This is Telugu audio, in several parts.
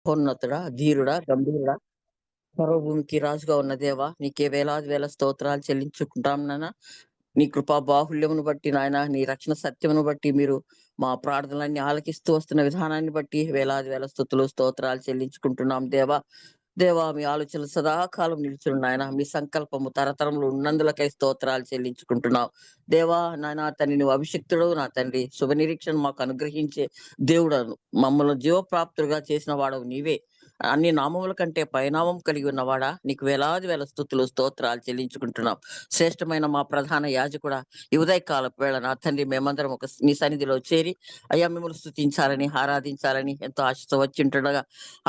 మహోన్నతుడా, ధీరుడా, గంభీరుడా, సర్వభూమికి రాజుగా ఉన్న దేవా! నీకే వేలాది వేల స్తోత్రాలు చెల్లించుకుంటాం నాన్న. నీ కృపా బాహుళ్యమును బట్టి నాయన, నీ రక్షణ సత్యమును బట్టి మీరు మా ప్రార్థనలన్నీ ఆలకిస్తూ వస్తున్న విధానాన్ని బట్టి వేలాది వేల స్తుతులు, స్తోత్రాలు చెల్లించుకుంటున్నాం దేవా! దేవా, మీ ఆలోచనలు సదాకాలం నిలుచును నాయన. మీ సంకల్పము తరతరములు ఉన్నందులకై స్తోత్రాలు చెల్లించుకుంటున్నాం. దేవా నాయన తండ్రి, నువ్వు అభిషిక్తుడవు నా తండ్రి. శుభ నిరీక్షణ మాకు అనుగ్రహించే దేవుడను. మమ్మల్ని జీవప్రాప్తులుగా చేసిన వాడవు నీవే. అన్ని నామముల కంటే పైనామం కలిగి ఉన్నవాడా, నీకు వేలాది వేల స్తుతులు, స్తోత్రాలు చెల్లించుకుంటున్నాం. శ్రేష్టమైన మా ప్రధాన యాజకుడా, ఈ ఉదయకాలపు వేళ నా తండ్రి మేమందరం నీ సన్నిధిలో చేరి అయ్యా మిమ్మల్ని స్తుతించాలని, ఆరాధించాలని ఎంతో ఆశతో వచ్చింటుండగా,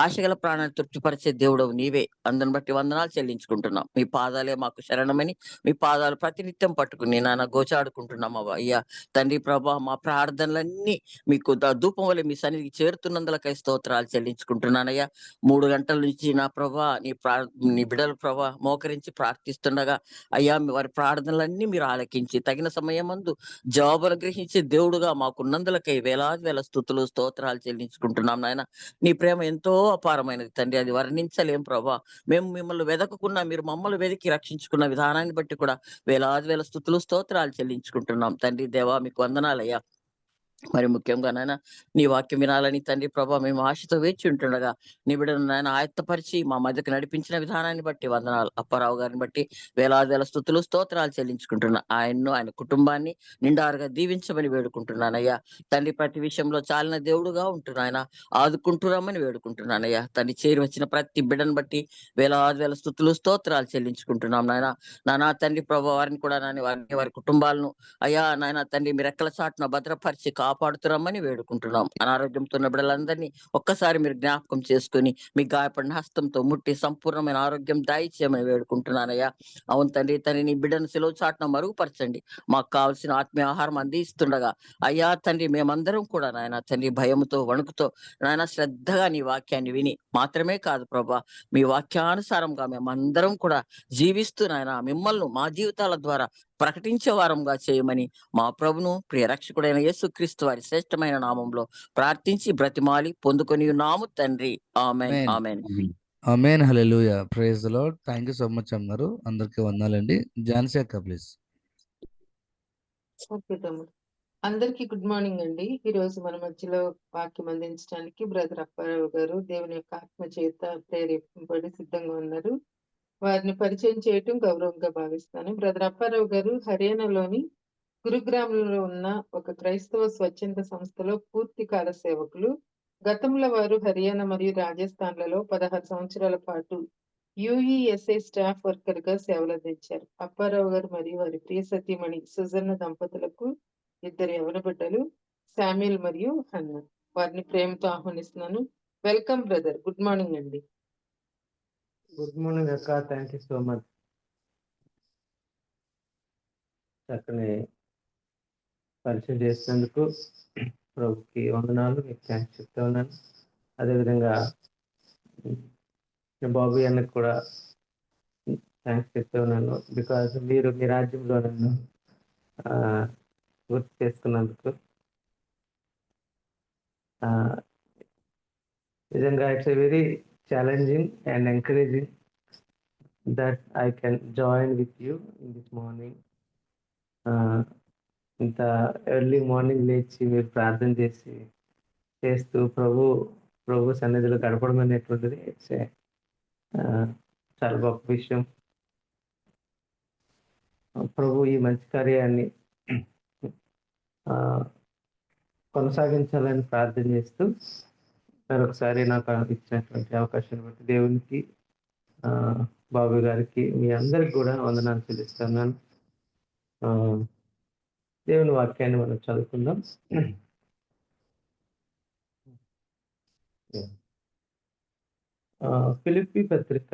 ఆశగల ప్రాణాన్ని తృప్తిపరిచే దేవుడవు నీవే. అందుని బట్టి వందనాలు చెల్లించుకుంటున్నాం. మీ పాదాలే మాకు శరణమని, మీ పాదాలు ప్రతినిత్యం పట్టుకుని నాన్న గోచాడుకుంటున్నాం అయ్యా. తండ్రి ప్రభా, మా ప్రార్థనలన్నీ మీకు ధూపం వలె మీ సన్నిధికి చేరుతున్నందులకై స్తోత్రాలు చెల్లించుకుంటున్నానయ్యా. 3 గంటల నుంచి నా ప్రభా, నీ బిడ్డలు ప్రభా మోకరించి ప్రార్థిస్తుండగా అయ్యా, వారి ప్రార్థనలన్నీ మీరు ఆలకించి తగిన సమయమందు జవాబులు గ్రహించే దేవుడుగా మాకున్నందులకై వేలాది వేల స్తుతులు, స్తోత్రాలు చెల్లించుకుంటున్నాం నాయన. నీ ప్రేమ ఎంతో అపారమైనది తండ్రి, అది వర్ణించలేం ప్రభా. మేము మిమ్మల్ని వెదకకున్నా మీరు మమ్మల్ని వెదికి రక్షించుకున్న విధానాన్ని బట్టి కూడా వేలాది వేల స్తుతులు, స్తోత్రాలు చెల్లించుకుంటున్నాం తండ్రి. దేవా, మీకు వందనాలయ్యా. మరి ముఖ్యంగా నాయన, నీ వాక్యం వినాలని తండ్రి ప్రభా మేము ఆశతో వేచి ఉంటుండగా, నీ బిడ్డను నాయన ఆయత్తపరిచి మా మధ్యకు నడిపించిన విధానాన్ని బట్టి వందనాలు. అప్పారావు గారిని బట్టి వేలాది వేల స్తుతులు, స్తోత్రాలు చెల్లించుకుంటున్నా. ఆయన్ను, ఆయన కుటుంబాన్ని నిండారుగా దీవించమని వేడుకుంటున్నానయ్యా. తండ్రి, ప్రతి విషయంలో చాలిన దేవుడుగా ఉంటున్నాయన, ఆదుకుంటున్నామని వేడుకుంటున్నానయ్యా. తండ్రి, చేరి వచ్చిన ప్రతి బిడ్డను బట్టి వేలాది వేల స్తుతులు, స్తోత్రాలు చెల్లించుకుంటున్నాం నాయన. నానా తండ్రి ప్రభా, వారిని కూడా నాని వారి కుటుంబాలను అయ్యా నాయన తండ్రి, మీరు రెక్కల చాటున భద్రపరిచి కాపాడుతురమ్మని వేడుకుంటున్నాం. అనారోగ్యంతో ఉన్న బిడ్డలందరినీ ఒక్కసారి మీరు జ్ఞాపకం చేసుకుని మీ గాయపడిన హస్తంతో ముట్టి సంపూర్ణమైన ఆరోగ్యం దయచేయమని వేడుకుంటున్నానయ్యా. అవును తండ్రి, నీ బిడ్డను సెలవు చాటున మరుగుపరచండి. మాకు కావాల్సిన ఆత్మీయ ఆహారం అందిస్తుండగా అయ్యా తండ్రి, మేమందరం కూడా నాయన తండ్రి భయముతో, వణుకుతో నాయన శ్రద్ధగా నీ వాక్యాన్ని విని మాత్రమే కాదు ప్రభా, మీ వాక్యానుసారంగా మేమందరం కూడా జీవిస్తూ నాయన మిమ్మల్ని మా జీవితాల ద్వారా ప్రకటించే వారంగా చేయమని మా ప్రభును, ప్రియ రక్షకుడైన యేసుక్రీస్తు వారి శ్రేష్టమైన నామంలో ప్రార్థించి బ్రతిమాలి పొందుకొని ఉన్నాము తండ్రి. Amen, amen. Amen. Amen. Hallelujah. Praise the lord. Thank you so much అన్నారు. అందరికీ వందనాలండి. ఝాన్సీ అక్క ప్లీజ్. ఓకే తమ్ముడు. అందరికీ గుడ్ మార్నింగ్ అండి. ఈ రోజు మన మధ్యలో వాక్యం అందించడానికి బ్రదర్ అప్పారావు గారు దేవుని యొక్క ఆత్మ చేత ప్రేరేపింపబడి సిద్ధంగా ఉన్నారు. వారిని పరిచయం చేయటం గౌరవంగా భావిస్తాను. బ్రదర్ అప్పారావు గారు హర్యానాలోని గురుగ్రామంలో ఉన్న ఒక క్రైస్తవ స్వచ్ఛంద సంస్థలో పూర్తి కాల సేవకులు. గతంలో వారు హర్యానా మరియు రాజస్థాన్లలో 16 సంవత్సరాల పాటు యుఈఎస్ఏ స్టాఫ్ వర్కర్ గా సేవలందించారు. అప్పారావు గారు మరియు వారి ప్రియ సతీమణి సుజన్న దంపతులకు 2 యవన బిడ్డలు, శామ్యూల్ మరియు హన్న. వారిని ప్రేమతో ఆహ్వానిస్తున్నాను. Welcome brother. గుడ్ మార్నింగ్ అండి. గుడ్ మార్నింగ్ అక్క, థ్యాంక్ యూ సో మచ్. చక్కని పరిచయం చేసినందుకు ప్రభుకి వందనాలు, మీకు థ్యాంక్స్ చెప్తా ఉన్నాను. అదేవిధంగా బాబు అన్నకు కూడా థ్యాంక్స్ చెప్తా ఉన్నాను. బికాజ్ మీరు మీ రాజ్యంలో నన్ను గుర్తు చేసుకున్నందుకు. నిజంగా it's a very challenging and encouraging that I can join with you in this morning. ఇంత ఎర్లీ మార్నింగ్ లేచి మీరు ప్రార్థన చేస్తూ ప్రభు సన్నిధిలో గడపడం అనేటువంటిది చాలా గొప్ప విషయం. ప్రభు ఈ మంచి కార్యాన్ని కొనసాగించాలని ప్రార్థన చేస్తూ మరొకసారి నాకు ఇచ్చినటువంటి అవకాశాన్ని బట్టి దేవునికి, బాబు గారికి, మీ అందరికి కూడా వందనాలు చెల్లిస్తున్నాను. దేవుని వాక్యాన్ని మనం చదువుకుందాం. ఫిలిప్పీ పత్రిక,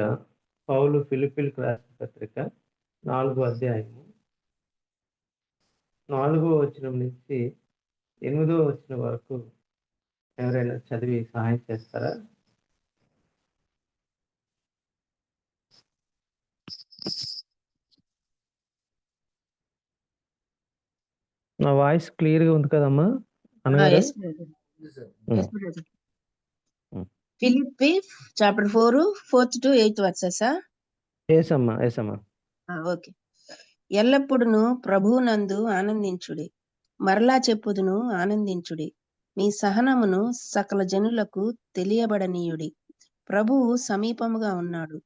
పౌలు ఫిలిప్పీలకు రాసిన పత్రిక 4వ అధ్యాయము 4వ వచనం నుంచి 8వ వచనం వరకు ఎవరైనా చదివి సహాయం చేస్తారా? నా వాయిస్ క్లియర్గా ఉంది కదమ్మా అన్నగారు? Philippi chapter 4 4th to 8th వర్సెసా? ఏసమ్మా. ఓకే. ఎల్లప్పుడును ప్రభువునందు ఆనందించుడి. మరలా చెప్పుదును ఆనందించుడి. మీ సహనమును సకల జనులకు తెలియబడనీయుడి. ప్రభువు సమీపముగా ఉన్నాడు.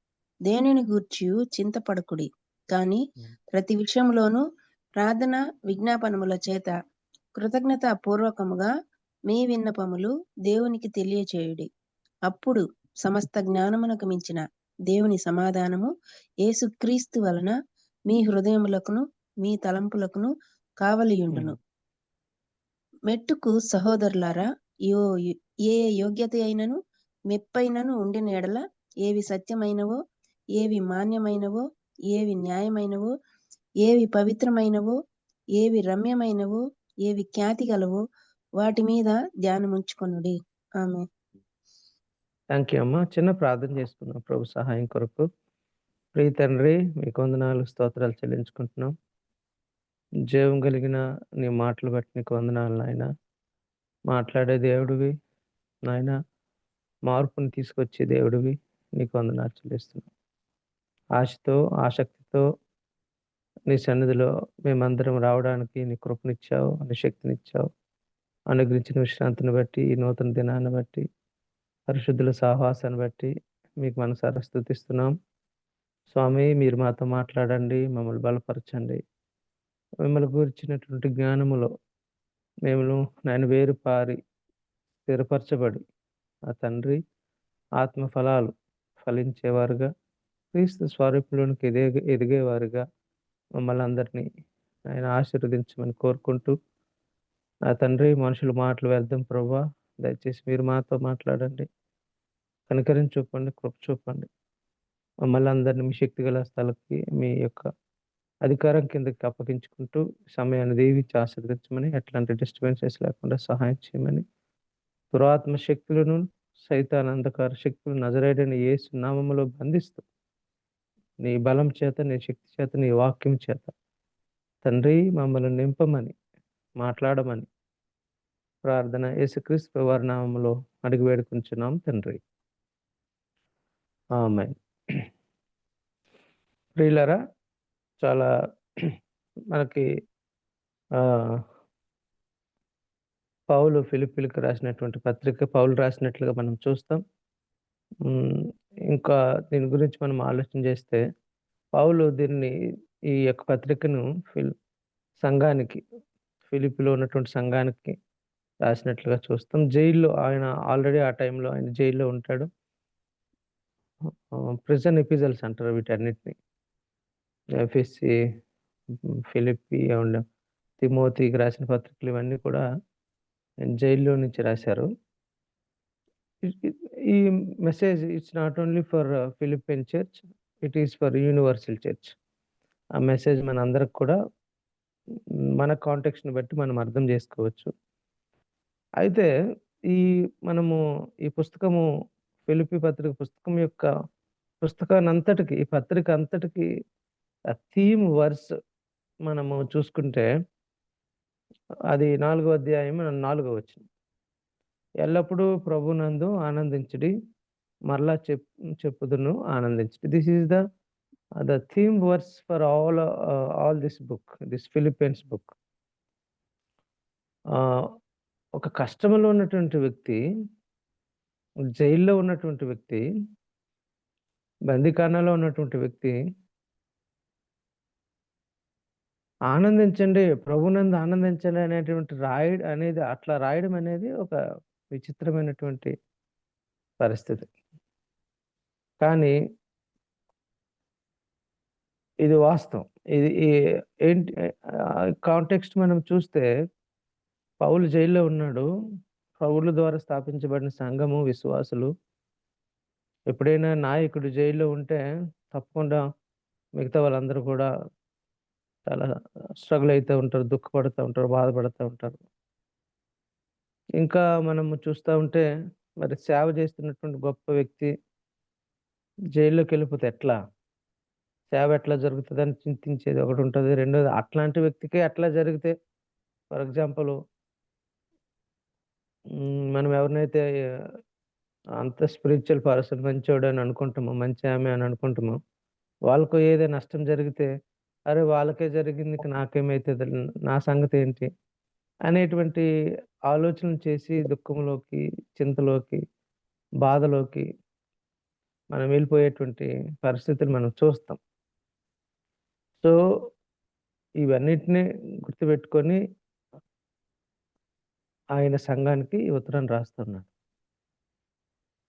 దేనిని గూర్చియు చింతపడకుడి. కాని ప్రతి విషయంలోనూ ప్రార్థన విజ్ఞాపనముల చేత కృతజ్ఞతాపూర్వకముగా మీ విన్నపములు దేవునికి తెలియచేయుడి. అప్పుడు సమస్త జ్ఞానమునకు మించిన దేవుని సమాధానము యేసుక్రీస్తు వలన మీ హృదయములకును మీ తలంపులకును కావలియుండును. మెట్టుకు సహోదరులారా, ఏ యోగ్యత అయినను మెప్పైనను ఉండిన ఎడల ఏవి సత్యమైనవో, ఏవి మాన్యమైనవో, ఏవి న్యాయమైనవో, ఏవి పవిత్రమైనవో, ఏవి రమ్యమైనవో, ఏవి ఖ్యాతి గలవో వాటి మీద ధ్యానముంచుకొనుడి. ఆమె. థ్యాంక్ యూ అమ్మా. చిన్న ప్రార్థన చేసుకున్నాం ప్రభు సహాయం కొరకు. ప్రియ తండ్రి, మీకు వందనాలు స్తోత్రాలు చెల్లించుకుంటున్నాం. జీవం కలిగిన నీ మాటలు బట్టి నీకు వందనాలు నాయన. మాట్లాడే దేవుడివి నాయన, మార్పుని తీసుకొచ్చే దేవుడివి, నీకు వందనాలు చెల్లిస్తున్నాం. ఆశతో ఆసక్తితో నీ సన్నిధిలో మేమందరం రావడానికి నీ కృపనిచ్చావు, నీ శక్తినిచ్చావు. అనుగ్రహించిన విశ్రాంతిని బట్టి, ఈ నూతన దినాన్ని బట్టి, పరిశుద్ధుల సహవాసాన్ని బట్టి మీకు మనసారా స్తుతిస్తున్నాం. స్వామి, మీరు మాతో మాట్లాడండి, మమ్మల్ని బలపరచండి. మిమ్మల్ని గురించినటువంటి జ్ఞానములో మేము నేను వేరుపారి స్థిరపరచబడి ఆ తండ్రి ఆత్మ ఫలాలు ఫలించేవారుగా, క్రీస్తు స్వరూపంలోనికి ఎదిగేవారుగా మమ్మల్ని అందరినీ ఆయన ఆశీర్వదించమని కోరుకుంటూ, నా తండ్రి మనుషుల మాటలు వ్యర్థం ప్రభువా, దయచేసి మీరు మాతో మాట్లాడండి. కనికరం చూపండి, కృప చూపండి. మమ్మల్ని అందరినీ మీ శక్తి గల స్థలకి, మీ యొక్క అధికారం కిందకి అప్పగించుకుంటూ సమయాన్ని దీవించి ఆశీర్వదించమని, ఎట్లాంటి డిస్టర్బెన్సెస్ లేకుండా సహాయం చేయమని, దురాత్మ శక్తులను సైతాన్ అంధకార శక్తులు నజరేయుడైన యేసు నామములో బంధిస్తూ, నీ బలం చేత, నీ శక్తి చేత, నీ వాక్యం చేత తండ్రి మమ్మల్ని నింపమని, మాట్లాడమని ప్రార్థన యేసుక్రీస్తు వారి నామములో అడిగి వేడుకుంటున్నాం తండ్రి. ఆమేన్. ప్రియులారా, చాలా మనకి పౌలు ఫిలిప్పీలకు రాసినటువంటి పత్రిక పౌలు రాసినట్లుగా మనం చూస్తాం. ఇంకా దీని గురించి మనం ఆలోచన చేస్తే, పౌలు దీన్ని ఈ యొక్క పత్రికను సంఘానికి, ఫిలిప్పీలో ఉన్నటువంటి సంఘానికి రాసినట్లుగా చూస్తాం. జైల్లో ఆయన ఆల్రెడీ ఆ టైంలో ఆయన జైల్లో ఉంటాడు. ప్రిజన్ ఎపిజల్స్ అంటారు వీటన్నిటిని. ఎఫెసీ, ఫిలిప్పీ అండ్ తిమోతికి రాసిన పత్రికలు ఇవన్నీ కూడా జైల్లో నుంచి రాశారు. ఈ message it's not only for ఫిలిపియన్ church, it is for universal church. ఆ మెసేజ్ మన అందరికి కూడా మన కాంటెక్స్ట్ని బట్టి మనం అర్థం చేసుకోవచ్చు. అయితే మనము ఈ పుస్తకము, ఫిలిప్పీ పత్రిక పుస్తకం యొక్క పుస్తకాన్నంతటికి, ఈ పత్రిక అంతటికి థీమ్ వర్స్ మనము చూసుకుంటే, అది 4వ అధ్యాయం 4వ వచనం. ఎల్లప్పుడూ ప్రభునందు ఆనందించుడి, మరలా చెప్పుదును ఆనందించుడి. This is the theme verse for all this book, this Philippians book. ఒక కష్టంలో ఉన్నటువంటి వ్యక్తి, జైల్లో ఉన్నటువంటి వ్యక్తి, బందీఖానాలో ఉన్నటువంటి వ్యక్తి ఆనందించండి, ప్రభునందు ఆనందించండి అనేటువంటి అట్లా రాయడం అనేది ఒక విచిత్రమైనటువంటి పరిస్థితి. కానీ ఇది వాస్తవం. ఇది ఏంటి కాంటెక్స్ట్ మనం చూస్తే, పౌలు జైల్లో ఉన్నాడు. పౌలు ద్వారా స్థాపించబడిన సంఘము, విశ్వాసులు. ఎప్పుడైనా నాయకుడు జైల్లో ఉంటే తప్పకుండా మిగతా వాళ్ళందరూ కూడా చాలా స్ట్రగుల్ అవుతూ ఉంటారు, దుఃఖపడుతూ ఉంటారు, బాధపడుతూ ఉంటారు. ఇంకా మనము చూస్తూ ఉంటే, మరి సేవ చేస్తున్నటువంటి గొప్ప వ్యక్తి జైల్లోకి వెళ్ళిపోతే ఎట్లా, సేవ ఎట్లా జరుగుతుంది అని చింతించేది ఒకటి ఉంటుంది. రెండోది, అట్లాంటి వ్యక్తికే అట్లా జరిగితే, ఫర్ ఎగ్జాంపుల్ మనం ఎవరినైతే అంత స్పిరిచువల్ పర్సన్ మంచోడు అని అనుకుంటాము, మంచి ఆమె అని అనుకుంటాము. వాళ్ళకు ఏదైనా నష్టం జరిగితే, అరే వాళ్ళకే జరిగింది ఇంక నాకేమైతుంది, నా సంగతి ఏంటి అనేటువంటి ఆలోచనలు చేసి దుఃఖంలోకి, చింతలోకి, బాధలోకి మనం వెళ్ళిపోయేటువంటి పరిస్థితులు మనం చూస్తాం. సో ఇవన్నిటిని గుర్తుపెట్టుకొని ఆయన సంఘానికి ఈ ఉత్తరాన్ని రాస్తున్నాడు.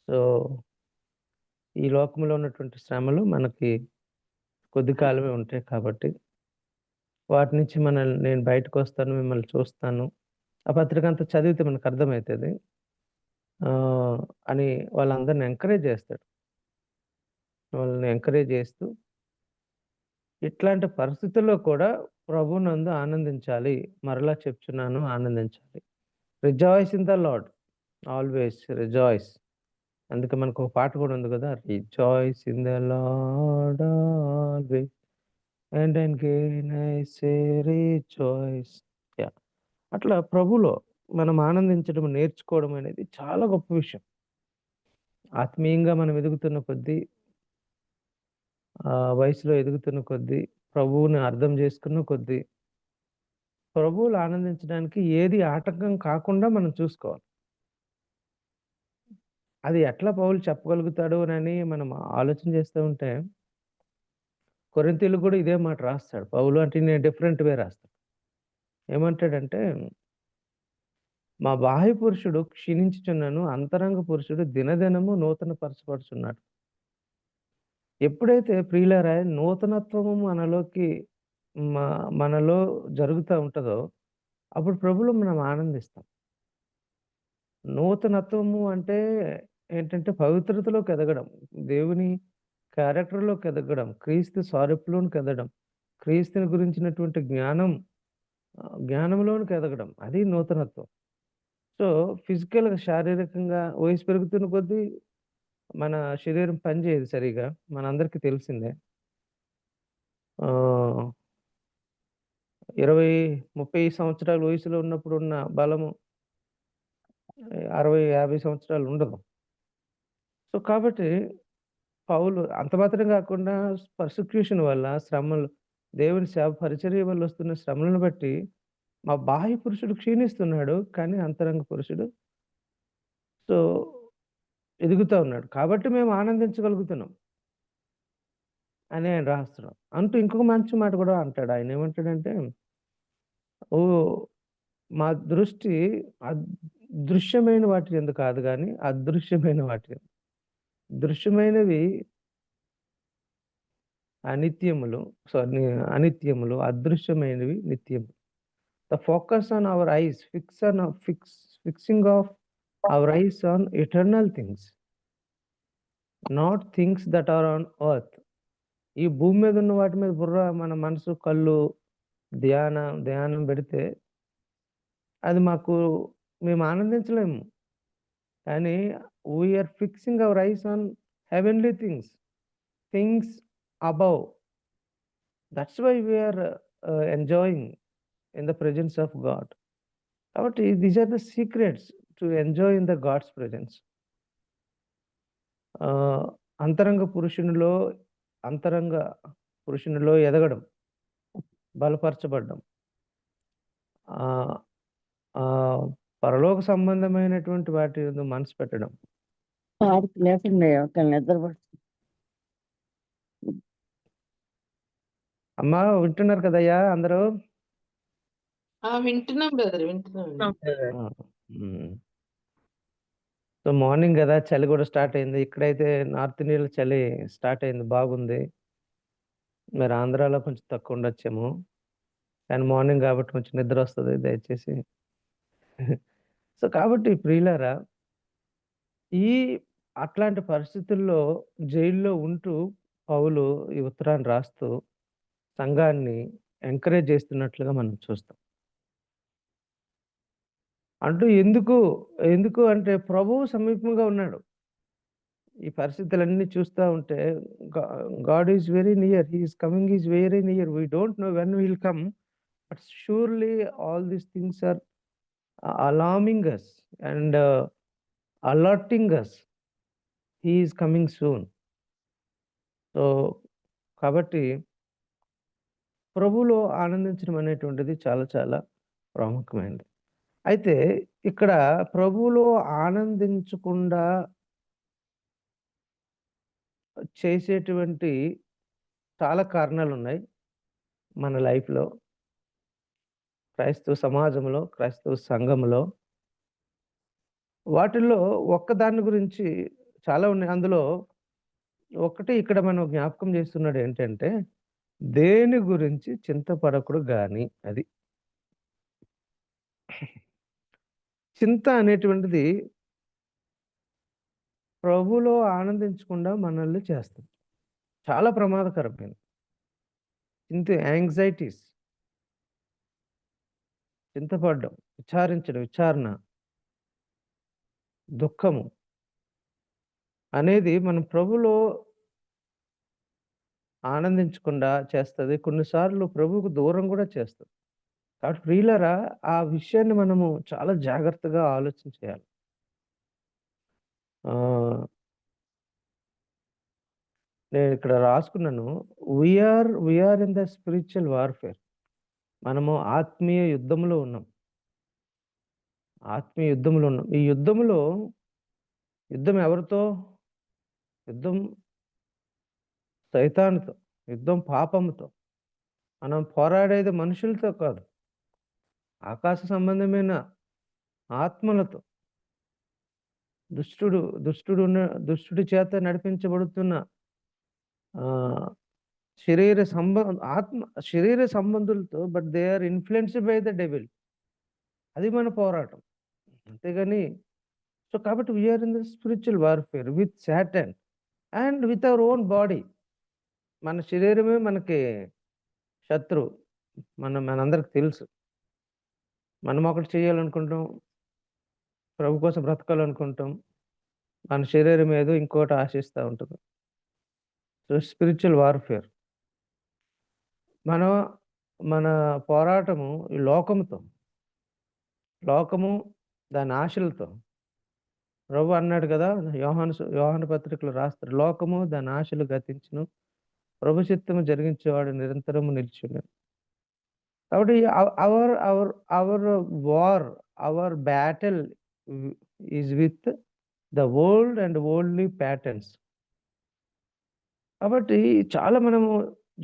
సో ఈ లోకంలో ఉన్నటువంటి శ్రమలు మనకి కొద్ది కాలమే ఉంటాయి కాబట్టి వాటి నుంచి నేను బయటకు వస్తాను, మిమ్మల్ని చూస్తాను, ఆ పత్రిక అంతా చదివితే మనకు అర్థమవుతుంది అని వాళ్ళందరిని ఎంకరేజ్ చేస్తాడు. వాళ్ళని ఎంకరేజ్ చేస్తూ ఇట్లాంటి పరిస్థితుల్లో కూడా ప్రభునందు ఆనందించాలి. మరలా చెప్తున్నాను, ఆనందించాలి. Rejoice in the Lord, always rejoice. అందుకే మనకు ఒక పాట కూడా ఉంది కదా, rejoice in the Lord always and again I say rejoice. అట్లా ప్రభులో మనం ఆనందించడం నేర్చుకోవడం అనేది చాలా గొప్ప విషయం. ఆత్మీయంగా మనం ఎదుగుతున్న కొద్దీ, వయసులో ఎదుగుతున్న కొద్దీ, ప్రభువుని అర్థం చేసుకున్న కొద్దీ, ప్రభువులు ఆనందించడానికి ఏది ఆటంకం కాకుండా మనం చూసుకోవాలి. అది ఎట్లా పౌలు చెప్పగలుగుతాడు అని మనం ఆలోచన చేస్తూ ఉంటే, కొరింథీయులకు కూడా ఇదే మాట రాస్తాడు పౌలు. అంటే నేను డిఫరెంట్ వే రాస్తాడు. ఏమంటాడంటే, మా బాహ్య పురుషుడు క్షీణించుచున్నాను, అంతరంగ పురుషుడు దినదినము నూతన పరచబడుచున్నాడు. ఎప్పుడైతే ప్రియులారా నూతనత్వము మనలో జరుగుతూ ఉంటుందో అప్పుడు ప్రభులో మనం ఆనందిస్తాం. నూతనత్వము అంటే ఏంటంటే పవిత్రతలోకి ఎదగడం, దేవుని క్యారెక్టర్లోకి ఎదగడం, క్రీస్తు స్వరూపంలోనికి ఎదగడం, క్రీస్తుని గురించినటువంటి జ్ఞానంలోనికి ఎదగడం, అది నూతనత్వం. సో ఫిజికల్గా, శారీరకంగా వయసు పెరుగుతున్న కొద్దీ మన శరీరం పనిచేయదు సరిగా, మనందరికీ తెలిసిందే. 20-30 సంవత్సరాల వయసులో ఉన్నప్పుడు ఉన్న బలము 60-50 సంవత్సరాలు ఉండదు. సో కాబట్టి పౌలు అంత మాత్రం కాకుండా పర్సిక్యూషన్ వల్ల, శ్రమలు, దేవుని సేవ పరిచర్య వల్ల వస్తున్న శ్రమలను బట్టి మా బాహ్య పురుషుడు క్షీణిస్తున్నాడు, కానీ అంతరంగ పురుషుడు సో ఎదుగుతూ ఉన్నాడు. కాబట్టి మేము ఆనందించగలుగుతున్నాం అని ఆయన రాస్తున్నాం. అంటూ ఇంకొక మంచి మాట కూడా అంటాడు. ఆయన ఏమంటాడంటే, మా దృష్టి దృశ్యమైన వాటి యందు కాదు కానీ అదృశ్యమైన వాటి, దృశ్యమైనవి అనిత్యములు, అదృశ్యమైనవి నిత్యములు. The focus on our eyes, fixing of our eyes on eternal things, not things that are on earth. ఈ భూమి మీద ఉన్న వాటి మీద మన మనసు, కళ్ళు ధ్యానం పెడితే అది మేము ఆనందించలేము. కానీ we are fixing our eyes on heavenly things above. That's why we are enjoying in the presence of God. కాబట్టి these are the secrets to enjoy in the God's presence. అంతరంగ పురుషునిలో ఎదగడం, బలపరచబడ్డం, పరలోక సంబంధమైనటువంటి వాటి మనసు పెట్టడం. అమ్మా వింటున్నారు కదయ్యా అందరూ? వింటున్నాం బ్రదర్, వింటున్నాం. సో మార్నింగ్ కదా, చలి కూడా స్టార్ట్ అయింది. ఇక్కడైతే నార్త్ ఇండియాలో చలి స్టార్ట్ అయింది, బాగుంది. మరి ఆంధ్రాలో కొంచెం తక్కువ ఉండొచ్చేమో, కానీ మార్నింగ్ కాబట్టి కొంచెం నిద్ర వస్తుంది దయచేసి. సో కాబట్టి ప్రియులారా, అట్లాంటి పరిస్థితుల్లో జైల్లో ఉంటూ పౌలు ఈ ఉత్తరాన్ని రాస్తూ సంఘాన్ని ఎంకరేజ్ చేస్తున్నట్లుగా మనం చూస్తాం. అంటూ ఎందుకు అంటే ప్రభువు సమీపంగా ఉన్నాడు. ఈ పరిస్థితులన్నీ చూస్తూ ఉంటే God is very near, he is coming, is very near. We don't know when will come, but surely all these things are alarming us and alerting us he is coming soon. So కాబట్టి ప్రభువులో ఆనందించడం అనేటువంటిది చాలా చాలా ప్రాముఖ్యమైనది. అయితే ఇక్కడ ప్రభువులో ఆనందించకుండా చేసేటువంటి చాలా కారణాలున్నాయి మన లైఫ్‌లో, క్రైస్తవ సమాజంలో, క్రైస్తవ సంఘంలో. వాటిల్లో ఒక్కదాని గురించి చాలా ఉన్నాయి. అందులో ఒకటి ఇక్కడ మనం జ్ఞాపకం చేస్తున్నాడు ఏంటంటే, దేని గురించి చింతపడకుడు గాని అది. చింత అనేటువంటిది ప్రభువులో ఆనందించకుండా మనల్ని చేస్తుంది. చాలా ప్రమాదకరమైనది. యాంగ్జైటీస్, చింతపడడం, విచారించడం, విచారణ, దుఃఖము అనేది మనం ప్రభువులో ఆనందించకుండా చేస్తది. కొన్నిసార్లు ప్రభువుకు దూరం కూడా చేస్తది. కాబట్టి ప్రియులారా, ఆ విషయాన్ని మనము చాలా జాగ్రత్తగా ఆలోచన చేయాలి. నేను ఇక్కడ రాసుకున్నాను. We are in the spiritual warfare. మనము ఆత్మీయ యుద్ధంలో ఉన్నాం. ఆత్మీయ యుద్ధంలో ఉన్నాం. ఈ యుద్ధం ఎవరితో? యుద్ధం సైతానుతో, యుద్ధం పాపముతో. మనం పోరాడేది మనుషులతో కాదు, ఆకాశ సంబంధమైన ఆత్మలతో. దుష్టుడి చేత నడిపించబడుతున్న శరీర సంబంధులతో. But they are influenced by the devil. అది మన పోరాటం. అంతేగాని కాబట్టి we are in the spiritual warfare with Satan and with our own body. మన శరీరమే మనకి శత్రువు. మనందరికి తెలుసు. మనం ఒకటి చేయాలనుకుంటాం, ప్రభు కోసం బ్రతకాలనుకుంటాం. మన శరీరం ఏదో ఇంకోటి ఆశిస్తూ ఉంటుంది. So spiritual warfare. మన పోరాటము ఈ లోకము దాని ఆశలతో. ప్రభు అన్నాడు కదా, యోహాను పత్రికలో రాస్తారు, లోకము దాని ఆశలు గతించును, ప్రభు చిత్తము జరిగించేవాడు నిరంతరము నిలిచును. కాబట్టి our battle is with the world and worldly patterns. కాబట్టి చాలా మనము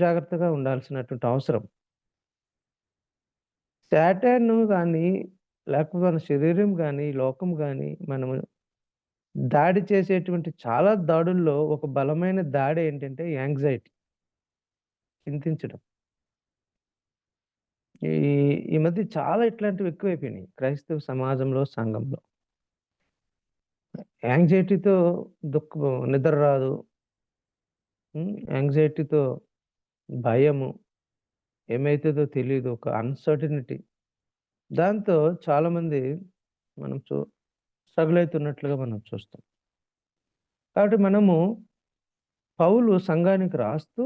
జాగ్రత్తగా ఉండాల్సినటువంటి అవసరం. సాటాన్ కానీ, లేకపోతే మన శరీరం కానీ, లోకం కానీ మనము దాడి చేసేటువంటి చాలా దాడుల్లో ఒక బలమైన దాడి ఏంటంటే యాంగ్జైటీ, చింతించడం. ఈ మధ్య చాలా ఇట్లాంటివి ఎక్కువైపోయినాయి క్రైస్తవ సమాజంలో, సంఘంలో. యాంగ్జైటీతో నిద్ర రాదు, యాంగ్జైటీతో భయము, ఏమైతుందో తెలియదు, ఒక అన్సర్టనిటీ. దాంతో చాలామంది మనం స్ట్రగుల్ అవుతున్నట్లుగా మనం చూస్తాం. కాబట్టి మనము పౌలు సంఘానికి రాస్తూ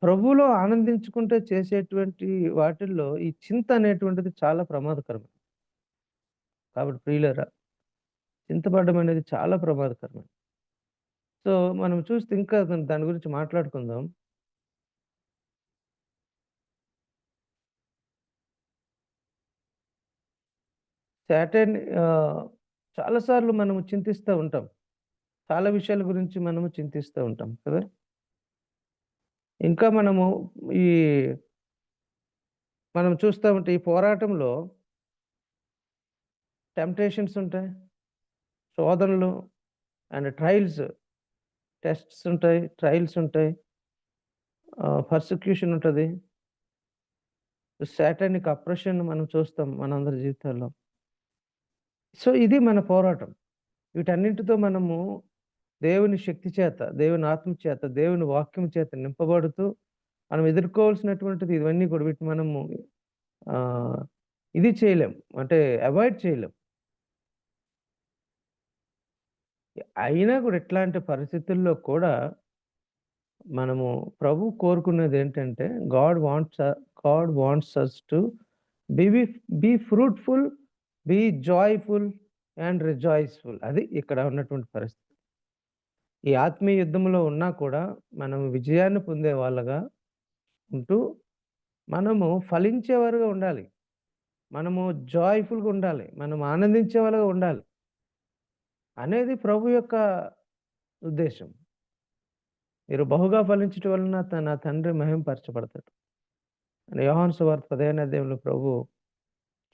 ప్రభువులో ఆనందించుకుంటే చేసేటువంటి వాటిల్లో ఈ చింత అనేటువంటిది చాలా ప్రమాదకరం. కాబట్టి ప్రియులారా, చింతపడడం అనేది చాలా ప్రమాదకరమైనది. సో మనం చూస్తే ఇంకా దాని గురించి మాట్లాడుకుందాం. సాటన్ చాలాసార్లు మనము చింతిస్తూ ఉంటాం. చాలా విషయాల గురించి మనము చింతిస్తూ ఉంటాం కదా. ఇంకా మనం చూస్తూ ఉంటే ఈ పోరాటంలో టెంప్టేషన్స్ ఉంటాయి, శోధనలు అండ్ టెస్ట్స్ ఉంటాయి, ట్రయల్స్ ఉంటాయి, పర్సిక్యూషన్ ఉంటుంది, సాటానిక్ అప్రెషన్ మనం చూస్తాం మనందరి జీవితాల్లో. సో ఇది మన పోరాటం. వీటన్నింటితో మనము దేవుని శక్తి చేత, దేవుని ఆత్మ చేత, దేవుని వాక్యం చేత నింపబడుతూ మనం ఎదుర్కోవాల్సినటువంటిది ఇవన్నీ కూడా. వీటిని మనము ఇది చేయలేం, అంటే అవాయిడ్ చేయలేం. అయినా కూడా ఇట్లాంటి పరిస్థితుల్లో కూడా మనము ప్రభు కోరుకునేది ఏంటంటే, God wants us to be fruitful, be joyful and rejoiceful. అది ఇక్కడ ఉన్నటువంటి పరిస్థితి. ఈ ఆత్మీయ యుద్ధంలో ఉన్నా కూడా మనం విజయాన్ని పొందే వాళ్ళగా ఉంటూ మనము ఫలించేవారుగా ఉండాలి. మనము జాయ్‌ఫుల్‌గా ఉండాలి. మనం ఆనందించే వాళ్ళగా ఉండాలి అనేది ప్రభు యొక్క ఉద్దేశం. మీరు బహుగా ఫలించుట వలన నా తండ్రి మహిమపరచబడతాడు అని యోహాను సువార్త 15వ అధ్యాయంలో ప్రభు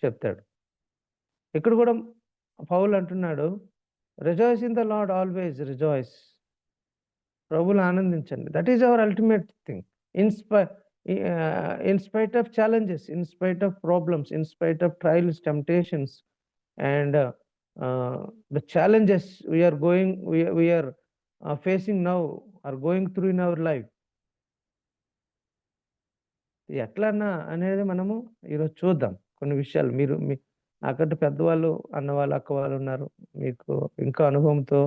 చెప్తాడు. ఇక్కడ కూడా పౌలు అంటున్నాడు, rejoice in the Lord always rejoice. ప్రభువులో ఆనందించండి. That is our ultimate thing. In spite of challenges, in spite of problems, in spite of trials, temptations and the challenges we are facing now are going through in our life. ఎట్లన్నా అనేది మనము ఈరోజు చూద్దాం కొన్ని విషయాలు. మీరు నాకంటే పెద్దవాళ్ళు, అన్నవాళ్ళు, అక్క వాళ్ళు ఉన్నారు. మీకు ఇంకా అనుభవంతో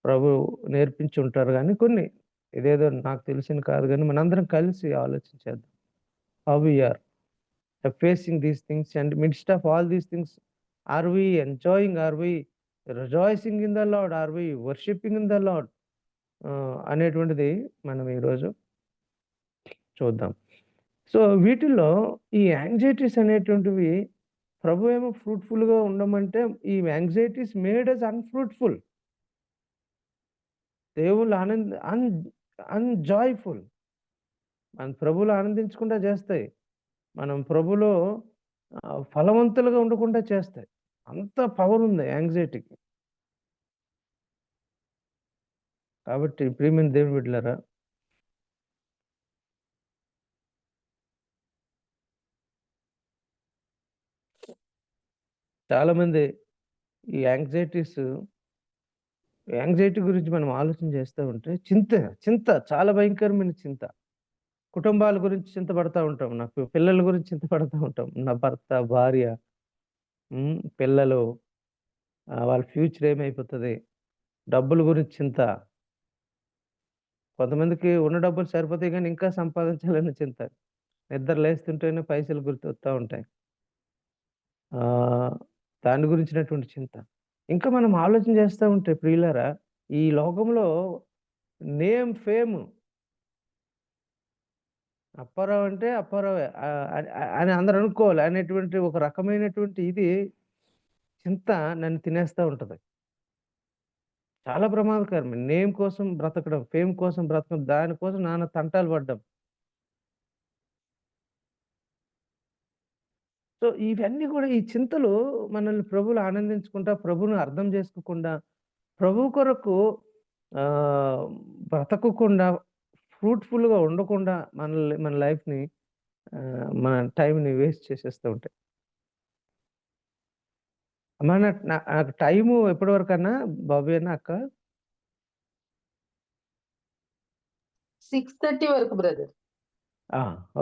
ప్రభు నేర్పించి ఉంటారు. కానీ కొన్ని ఇదేదో నాకు తెలిసింది కాదు, కానీ మనందరం కలిసి ఆలోచించేద్దాం. How we are facing these things and midst of all these things are we enjoying, are we rejoicing in the Lord, are we worshipping in the Lord అనేటువంటిది మనం ఈరోజు చూద్దాం. సో వీటిల్లో ఈ యాంగ్జైటీస్ అనేటువంటివి ప్రభు ఏమో ఫ్రూట్ఫుల్గా ఉండమంటే ఈ యాంగ్జైటీస్ మేడ్ అస్ అన్ఫ్రూట్ఫుల్. దేవుళ్ళు అన్జాయ్ఫుల్. మన ప్రభువులో ఆనందించకుండా చేస్తాయి. మనం ప్రభులో ఫలవంతులుగా ఉండకుండా చేస్తాయి. అంత పవర్ ఉంది యాంగ్జైటీకి. కాబట్టి ప్రియమైన దేవుని బిడ్డలారా, చాలామంది ఈ యాంగ్జైటీ గురించి మనం ఆలోచన చేస్తూ ఉంటే చింత చాలా భయంకరమైన చింత. కుటుంబాల గురించి చింతపడతా ఉంటాం. నాకు పిల్లల గురించి చింతపడతా ఉంటాం. నా భర్త, భార్య, పిల్లలు, వాళ్ళ ఫ్యూచర్ ఏమైపోతుంది, డబ్బుల గురించి చింత. కొంతమందికి ఉన్న డబ్బులు సరిపోతాయి కానీ ఇంకా సంపాదించాలని చింత. నిద్ర లేస్తుంటేనే పైసలు గుర్తొస్తూ ఉంటాయి. దాని గురించినటువంటి చింత. ఇంకా మనం ఆలోచన చేస్తూ ఉంటే ప్రియులారా, ఈ లోకంలో నేమ్, ఫేమ్, అప్పారావు అంటే అప్పారావే అని అందరూ అనుకోవాలి అనేటువంటి ఒక రకమైనటువంటి ఇది చింత నన్ను తినేస్తూ ఉంటుంది. చాలా ప్రమాదకరం. నేమ్ కోసం బ్రతకడం, ఫేమ్ కోసం బ్రతకడం, దానికోసం నాన్న తంటాలు పడ్డం. సో ఇవన్నీ కూడా ఈ చింతలు మనల్ని ప్రభువులు ఆనందించకుండా, ప్రభువును అర్థం చేసుకోకుండా, ప్రభు కొరకు బ్రతకకుండా, ఫ్రూట్ఫుల్గా ఉండకుండా మన లైఫ్ని, మన టైంని వేస్ట్ చేసేస్తూ ఉంటాయి. నాకు టైము ఎప్పటి వరకు అన్నా బాబు అన్న అక్క? 6:30 వరకు brother.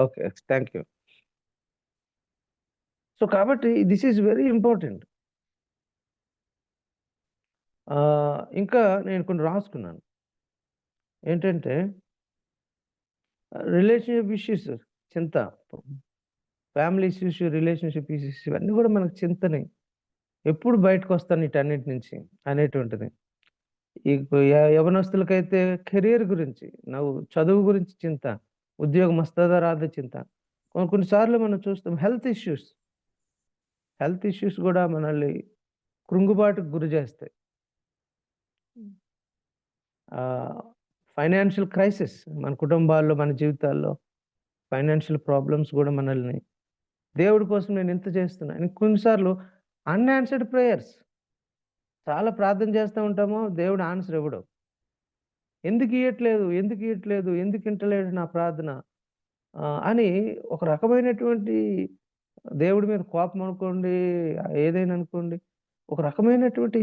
Okay, thank you. So కాబట్టి దిస్ ఈజ్ వెరీ ఇంపార్టెంట్. ఇంకా నేను కొన్ని రాసుకున్నాను. ఏంటంటే రిలేషన్షిప్ ఇష్యూస్ చింత, ఫ్యామిలీ ఇష్యూస్, రిలేషన్షిప్ ఇష్యూస్, ఇవన్నీ కూడా మనకు చింతనే. ఎప్పుడు బయటకు వస్తాను వీటన్నిటి నుంచి అనేటువంటిది. ఈ యవనస్తులకైతే కెరీర్ గురించి, చదువు గురించి చింత, ఉద్యోగం వస్తుందా రాదా చింత. కొన్నిసార్లు మనం చూస్తాం హెల్త్ ఇష్యూస్ కూడా మనల్ని కృంగుబాటుకు గురి చేస్తాయి. ఫైనాన్షియల్ క్రైసిస్, మన కుటుంబాల్లో, మన జీవితాల్లో ఫైనాన్షియల్ ప్రాబ్లమ్స్ కూడా మనల్ని, దేవుడి కోసం నేను ఇంత చేస్తున్నాను. కొన్నిసార్లు అన్ఆన్సర్డ్ ప్రేయర్స్, చాలా ప్రార్థన చేస్తూ ఉంటామో దేవుడు ఆన్సర్ ఇవ్వడు. ఎందుకు ఇవ్వట్లేదు, ఎందుకు వింటలేడు నా ప్రార్థన అని ఒక రకమైనటువంటి దేవుడి మీద కోపం అనుకోండి, ఏదైనా అనుకోండి, ఒక రకమైనటువంటి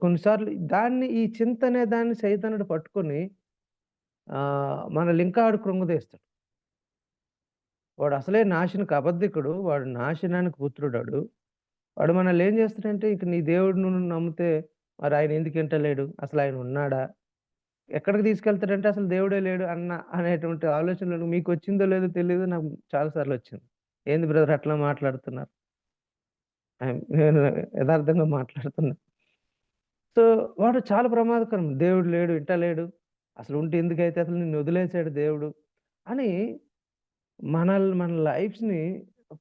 కొన్నిసార్లు ఈ చింత అనే దాన్ని సైతానుడు పట్టుకొని మనల్ని ఇంకా ఆడు కృంగదీస్తాడు. వాడు అసలే అబద్ధికుడు, వాడు నాశనానికి పుత్రుడాడు. వాడు మనల్ని ఏం చేస్తాడంటే, ఇక నీ దేవుడిని నమ్మితే మరి ఆయన ఎందుకు వింటలేడు, అసలు ఆయన ఉన్నాడా, ఎక్కడికి తీసుకెళ్తాడంటే అసలు దేవుడే లేడు అనేటువంటి ఆలోచనలు మీకు వచ్చిందో లేదో తెలియదు, నాకు చాలాసార్లు వచ్చింది. ఏంది బ్రదర్ అట్లా మాట్లాడుతున్నారు? నేను యథార్థంగా మాట్లాడుతున్నా. సో వాడు చాలా ప్రమాదకరం. దేవుడు లేడు, ఇంట లేడు, అసలు ఉంటే ఎందుకైతే అసలు నిన్ను వదిలేసాడు దేవుడు అని మన లైఫ్స్ని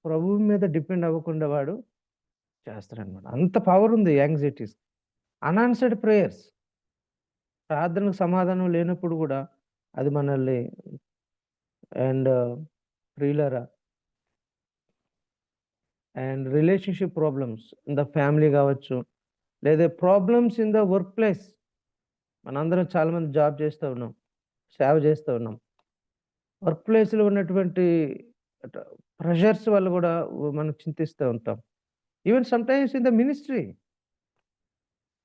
ప్రభువు మీద డిపెండ్ అవ్వకుండా వాడు చేస్తాడనమాట. అంత పవర్ ఉంది యాంగ్జైటీస్. అన్ఆన్సర్డ్ ప్రేయర్స్, ప్రార్థనకు సమాధానం లేనప్పుడు కూడా అది మనల్ని అండ్ ప్రియులరా and relationship problems in the family కావచ్చు, లేదా problems in the work place. మనందరం చాలామంది జాబ్ చేస్తూ ఉన్నాం, సేవ చేస్తూ ఉన్నాం. వర్క్ ప్లేస్లో ఉన్నటువంటి ప్రెషర్స్ వల్ల కూడా మనం చింతిస్తూ ఉంటాం. Even sometimes in the ministry,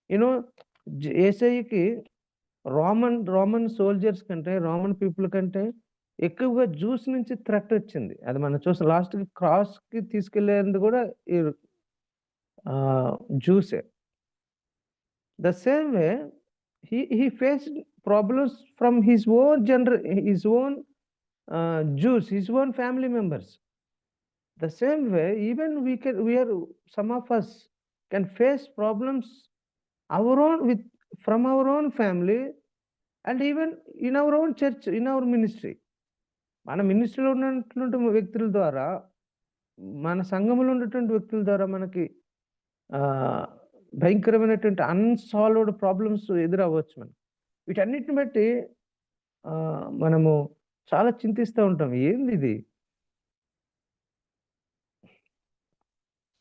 you know యేసయ్యకి రోమన్ సోల్జర్స్ కంటే, రోమన్ పీపుల్ కంటే ఎక్కువగా జ్యూస్ నుంచి థ్రెట్ వచ్చింది. అది మనం చూసిన లాస్ట్కి క్రాస్కి తీసుకెళ్లేది కూడా ఈ జ్యూసే. The same way he faced problems from his own Jews, his own family members. The same way, even some of us can face problems from our own family, and even in our own church, in our ministry. మన మినిస్ట్రీలో ఉన్నటువంటి వ్యక్తుల ద్వారా, మన సంఘంలో ఉన్నటువంటి వ్యక్తుల ద్వారా మనకి భయంకరమైనటువంటి అన్సాల్వ్డ్ ప్రాబ్లమ్స్ ఎదురవ్వచ్చు. మనం వీటన్నిటిని బట్టి మనము చాలా చింతిస్తూ ఉంటాం. ఏంది ఇది?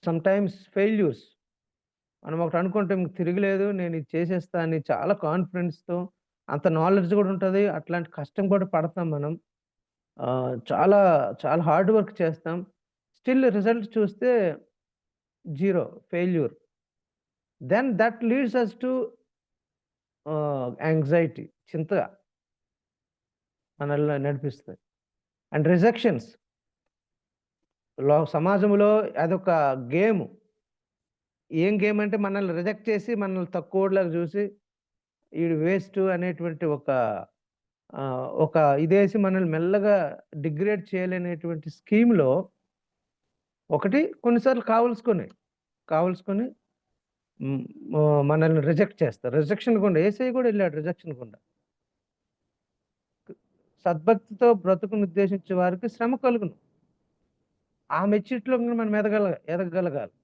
సమ్టైమ్స్ ఫెయిల్యూర్స్, మనం ఒకటి అనుకుంటాం తిరగలేదు, నేను ఇది చేసేస్తా అని చాలా కాన్ఫిడెన్స్తో, అంత నాలెడ్జ్ కూడా ఉంటుంది, అట్లాంటి కష్టం కూడా పడతాం మనం, చాలా చాలా హార్డ్ వర్క్ చేస్తాం, స్టిల్ రిజల్ట్ చూస్తే 0 failure. Then that leads us to anxiety, చింతగా మనల్ని నడిపిస్తుంది. అండ్ రిజెక్షన్స్, సమాజంలో అదొక గేమ్. ఏం గేమ్ అంటే మనల్ని రిజెక్ట్ చేసి, మనల్ని తక్కువలాగా చూసి, వీడు వేస్ట్ అనేటువంటి ఒక ఇదేసి మనల్ని మెల్లగా డిగ్రేడ్ చేయలేనటువంటి స్కీమ్లో ఒకటి కొన్నిసార్లు కావలసుకొని మనల్ని రిజెక్ట్ చేస్తారు. రిజెక్షన్ గుండా యేసయ్య కూడా వెళ్ళాడు, రిజెక్షన్ గుండా. సద్భక్తితో బ్రతుకును ఉద్దేశించే వారికి శ్రమ కలుగును. ఆ మెచ్యూరిటీలో మనం ఎదగగలగాలి.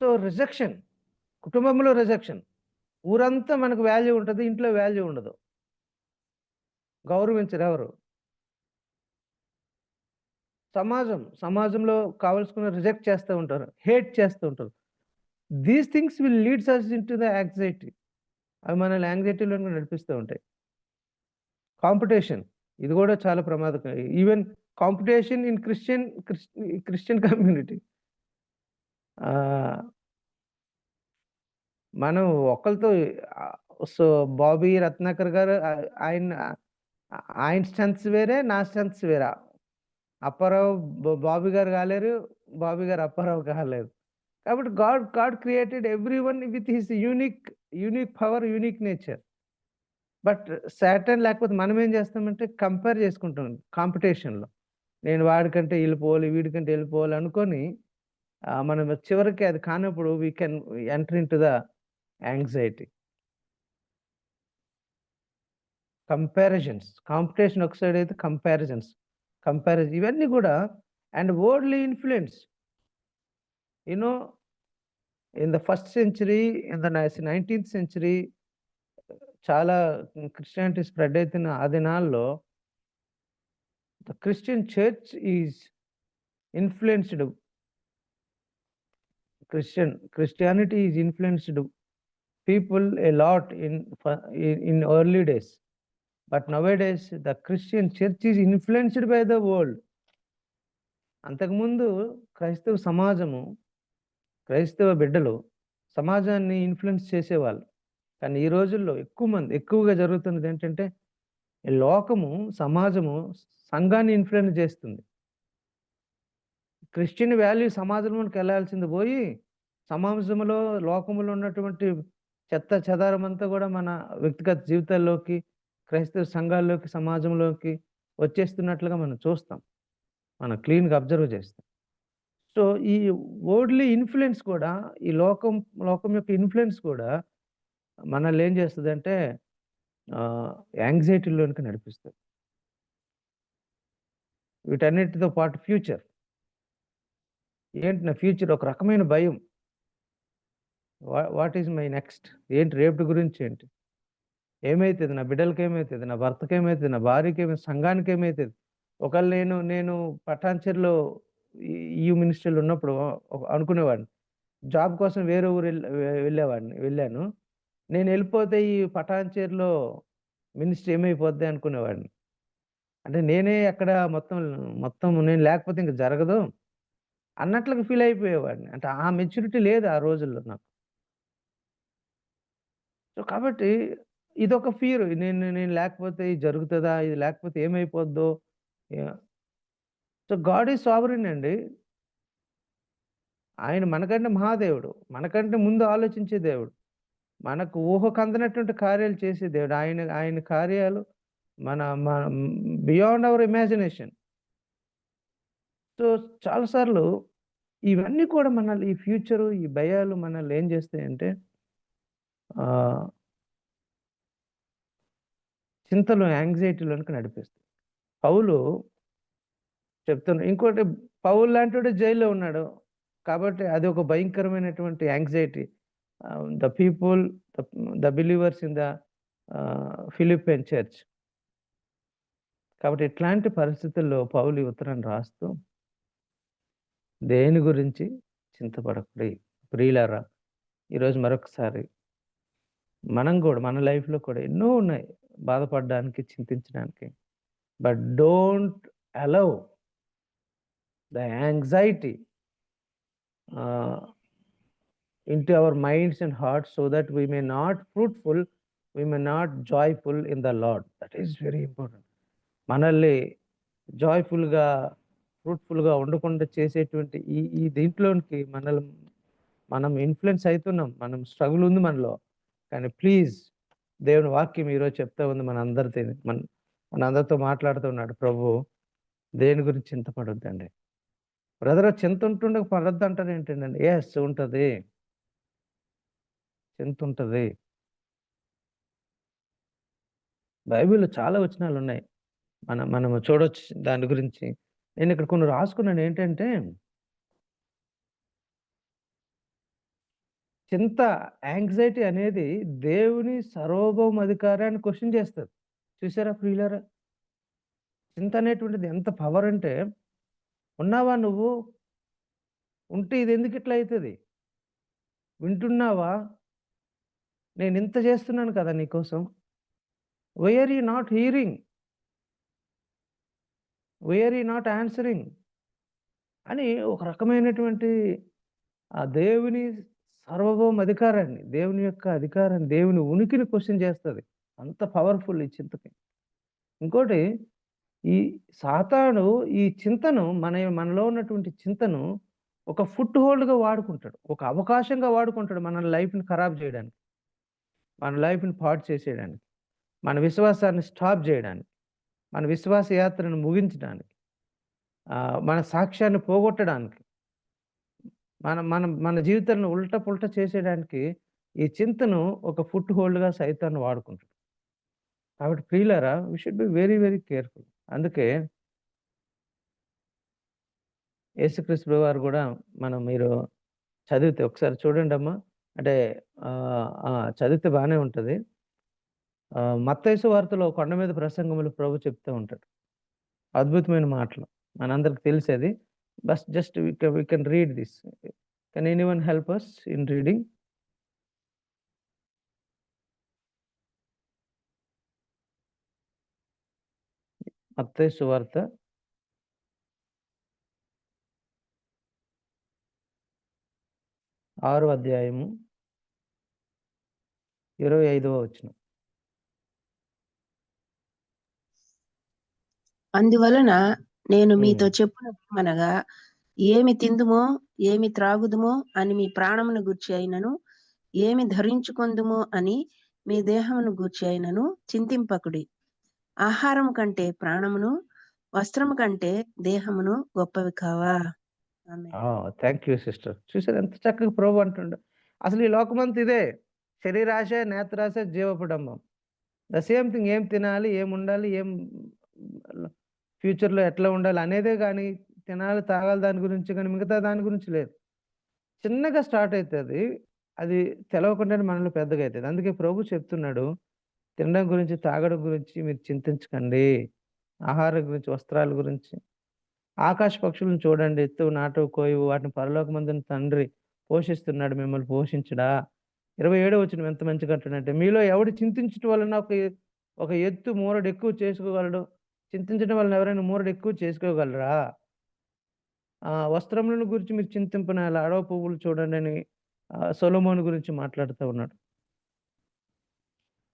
సో రిజెక్షన్, కుటుంబంలో రిజెక్షన్, ఊరంతా మనకు వాల్యూ ఉంటుంది, ఇంట్లో వాల్యూ ఉండదు, గౌరవించరు ఎవరు. సమాజంలో కావాల్సుకున్న రిజెక్ట్ చేస్తూ ఉంటారు, హేట్ చేస్తూ ఉంటారు. These things will leads us into the anxiety. అవి మనల్ని యాంగ్జైటీలో నడిపిస్తూ ఉంటాయి. కాంపిటీషన్, ఇది కూడా చాలా ప్రమాదకరం. Even competition in Christian community. మనం ఒకరితో, సో బాబీ రత్నాకర్ గారు, ఆయన స్ట్రెంత్స్ వేరే, నా స్ట్రెంత్స్ వేరే. అప్పారావు బాబీ గారు కాలేరు, బాబీ గారు అప్పారావు కాలేరు. కాబట్టి God created every one with his unique power, unique nature. But Satan, లేకపోతే మనం ఏం చేస్తామంటే కంపేర్ చేసుకుంటాం కాంపిటీషన్లో. నేను వాడికంటే వెళ్ళిపోవాలి, వీడికంటే వెళ్ళిపోవాలి అనుకొని మనం చివరికి అది కానప్పుడు we can enter in to the anxiety. Competition ఒక సైడ్ అయితే కంపారిజన్ ఇవన్నీ కూడా. And worldly influence, you know in the first century, in the 19th century చాలా క్రిస్టియానిటీ స్ప్రెడ్ అవుతున్న ఆ దినాల్లో the Christian church is influenced, Christianity is influenced people a lot in early days, but nowadays the Christian church is influenced by the world. అంతకుముందు క్రైస్తవ బిడ్డలు సమాజాన్ని ఇన్ఫ్లుయెన్స్ చేసేవాళ్ళు. కానీ ఈ రోజుల్లో ఎక్కువగా జరుగుతున్నది ఏంటంటే, లోకము, సమాజము సంఘాన్ని ఇన్ఫ్లుయెన్స్ చేస్తుంది. క్రిస్టియన్ వాల్యూ సమాజంలోకి వెళ్ళాల్సింది పోయి, సమాజంలో, లోకంలో ఉన్నటువంటి చెత్త చెదారం అంతా కూడా మన వ్యక్తిగత జీవితాల్లోకి, క్రైస్తవ సంఘాల్లోకి, సమాజంలోకి వచ్చేస్తున్నట్లుగా మనం చూస్తాం, మనం క్లీన్గా అబ్జర్వ్ చేస్తాం. సో ఈ వరల్డ్లీ ఇన్ఫ్లుయెన్స్ కూడా, ఈ లోకం యొక్క ఇన్ఫ్లుయెన్స్ కూడా మనల్ని ఏం చేస్తుందంటే యాంగ్జైటీలోనికి నడిపిస్తుంది. వీటన్నిటితో పాటు ఫ్యూచర్ ఏంటి, నా ఫ్యూచర్ ఒక రకమైన భయం. వాట్ ఈజ్ మై నెక్స్ట్, ఏంటి రేపటి గురించి, ఏంటి ఏమైతుంది, నా బిడ్డలకి ఏమవుతుంది, నా భర్తకి ఏమవుతుంది, నా భార్యకి ఏమవుతుంది, సంఘానికి ఏమవుతుంది. ఒకవేళ నేను పటాన్చెరులో ఈ మినిస్ట్రీలో ఉన్నప్పుడు అనుకునేవాడిని, జాబ్ కోసం వేరే ఊరు వెళ్ళాను. నేను వెళ్ళిపోతే ఈ పటాన్చెరులో మినిస్ట్రీ ఏమైపోద్ది అనుకునేవాడిని. అంటే నేనే అక్కడ మొత్తం నేను లేకపోతే ఇంక జరగదు అన్నట్లుగా ఫీల్ అయిపోయేవాడిని. అంటే ఆ మెచ్యూరిటీ లేదు ఆ రోజుల్లో నాకు. సో కాబట్టి ఇదొక ఫియర్. నేను లేకపోతే ఇది జరుగుతుందా, ఇది లేకపోతే ఏమైపోద్దో. సో గాడ్ ఈజ్ సావరెన్ అండి. ఆయన మనకంటే మహాదేవుడు, మనకంటే ముందు ఆలోచించే దేవుడు, మనకు ఊహకు అందనటువంటి కార్యాలు చేసే దేవుడు. ఆయన కార్యాలు మన బియాండ్ అవర్ ఇమాజినేషన్. సో చాలాసార్లు ఇవన్నీ కూడా మనల్ని, ఈ ఫ్యూచరు, ఈ భయాలు మనల్ని ఏం చేస్తాయంటే చింతలు, యాంగ్జైటీలోనికి నడిపిస్తాయి. పౌలు చెప్తున్నా, ఇంకోటి, పౌలు లాంటి జైల్లో ఉన్నాడు కాబట్టి అది ఒక భయంకరమైనటువంటి anxiety. The believers in the ఫిలిపియన్ church. కాబట్టి ఇట్లాంటి పరిస్థితుల్లో పౌలు ఈ ఉత్తరాన్ని రాస్తూ, దేని గురించి చింతపడకూడదు ప్రియులారా. ఈరోజు మరొకసారి మనం కూడా మన లైఫ్లో కూడా ఎన్నో ఉన్నాయి బాధపడడానికి, చింతించడానికి. But don't allow the anxiety into our minds and hearts, so that we may not fruitful, we may not joyful in the Lord. That is very important. మనల్ని జాయ్ఫుల్గా, ఫ్రూట్ఫుల్గా ఉండకుండా చేసేటువంటి ఈ దీంట్లోనికి మనం ఇన్ఫ్లుయెన్స్ అవుతున్నాం. మనం స్ట్రగుల్ ఉంది మనలో. కానీ ప్లీజ్, దేవుని వాక్యం ఈరోజు చెప్తా ఉంది మనందరితో మాట్లాడుతున్నాడు ప్రభు. దేని గురించి చింతపడొద్దండి బ్రదర్. చింత ఉంటుండే పడొద్దు అంటారు ఏంటండి? ఎస్, ఉంటుంది, చింత ఉంటుంది. బైబిల్లో చాలా వచనాలు ఉన్నాయి, మనము చూడొచ్చు దాని గురించి. నేను ఇక్కడ కొన్ని రాసుకున్నాను. ఏంటంటే చింత, యాంగ్జైటీ అనేది దేవుని సార్వభౌమ అధికారాన్ని క్వశ్చన్ చేస్తుంది. చూసారా ప్రియులారా? చింత అనేటువంటిది ఎంత పవర్ అంటే, ఉన్నావా నువ్వు, ఉంటే ఇది ఎందుకు ఇట్లా అవుతుంది, వింటున్నావా, నేను ఇంత చేస్తున్నాను కదా నీకోసం, why are you not hearing, why are you not answering అని ఒక రకమైనటువంటి ఆ దేవుని సార్వభౌమ అధికారాన్ని, దేవుని యొక్క అధికారాన్ని, దేవుని ఉనికిని క్వశ్చన్ చేస్తుంది. అంత పవర్ఫుల్ ఈ చింతకి. ఇంకోటి, ఈ సాతాను ఈ చింతను, మనలో ఉన్నటువంటి చింతను ఒక ఫుట్ హోల్డ్గా వాడుకుంటాడు, ఒక అవకాశంగా వాడుకుంటాడు మన లైఫ్ని ఖరాబ్ చేయడానికి, మన లైఫ్ని పాడు చేసేయడానికి, మన విశ్వాసాన్ని స్టాప్ చేయడానికి, మన విశ్వాస యాత్రను ముగించడానికి, మన సాక్ష్యాన్ని పోగొట్టడానికి, మన జీవితాలను ఉల్టా పుల్టా చేసేయడానికి ఈ చింతను ఒక ఫుట్ హోల్డ్గా సైతాన్ని వాడుకుంటాడు. కాబట్టి ప్రియులారా, we should be very very careful. అందుకే యేసుక్రీస్తు వారు కూడా, మీరు చదివితే ఒకసారి చూడండి అమ్మా, అంటే చదివితే బాగానే ఉంటుంది. మత్తయి సువార్తలో కొండ మీద ప్రసంగములు ప్రభు చెప్తూ ఉంటాడు అద్భుతమైన మాటలు, మనందరికి తెలిసేది. Bus just we can read this. Can anyone help us in reading? మత్తయి సువార్త 6వ అధ్యాయము 25వ వచనం. అందువలన నేను మీతో చెప్పునదేమనగా, ఏమి తిందుమో, ఏమి త్రాగుదుమో అని మీ ప్రాణమును గూర్చి అయినను, ఏమి ధరించుకొందుమో అని మీ దేహమును గూర్చి అయినను చింతింపకుడి. ఆహారం కంటే ప్రాణమును, వస్త్రము కంటే దేహమును గొప్పవి కావా? ఆమేన్. Thank you sister. చూసారు ఎంత చక్కగా ప్రభు అంటుండు. అసలు ఈ లోకమంతా ఇదే. శరీరాశ, నేత్రాశ, జీవపుడంబం. The same thing. ఏం తినాలి, ఏం ఉండాలి, ఏం ఫ్యూచర్‌లో ఎట్లా ఉండాలి అనేదే గాని, తినాలి, తాగాలి దాని గురించి గాని, మిగతా దాని గురించి లేదు. చిన్నగా స్టార్ట్ అయితది. అది తెలవకుండానే మనలో పెద్దగా అయితది. అందుకే ప్రభు చెప్తున్నాడు, తినడం గురించి, తాగడం గురించి మీరు చింతించకండి. ఆహారం గురించి, వస్త్రాల గురించి. ఆకాశ పక్షులను చూడండి, ఎత్తు, నాటు, కోయవు, వాటిని పరలోకమందున్న తండ్రి పోషిస్తున్నాడు, మిమ్మల్ని పోషించడా? 27వ వచనం ఎంత మంచిగా అంటున్నాడంటే, మీలో ఎవడు చింతించుట వలన ఒక ఎత్తు మూరడు ఎక్కువ చేసుకోగలడు? చింతించడం వలన ఎవరైనా మూరడు ఎక్కువ చేసుకోగలరా? వస్త్రములను గురించి మీరు చింతింపనేల, అడవి పువ్వులు చూడండి అని సొలొమోను గురించి మాట్లాడుతూ ఉన్నాడు.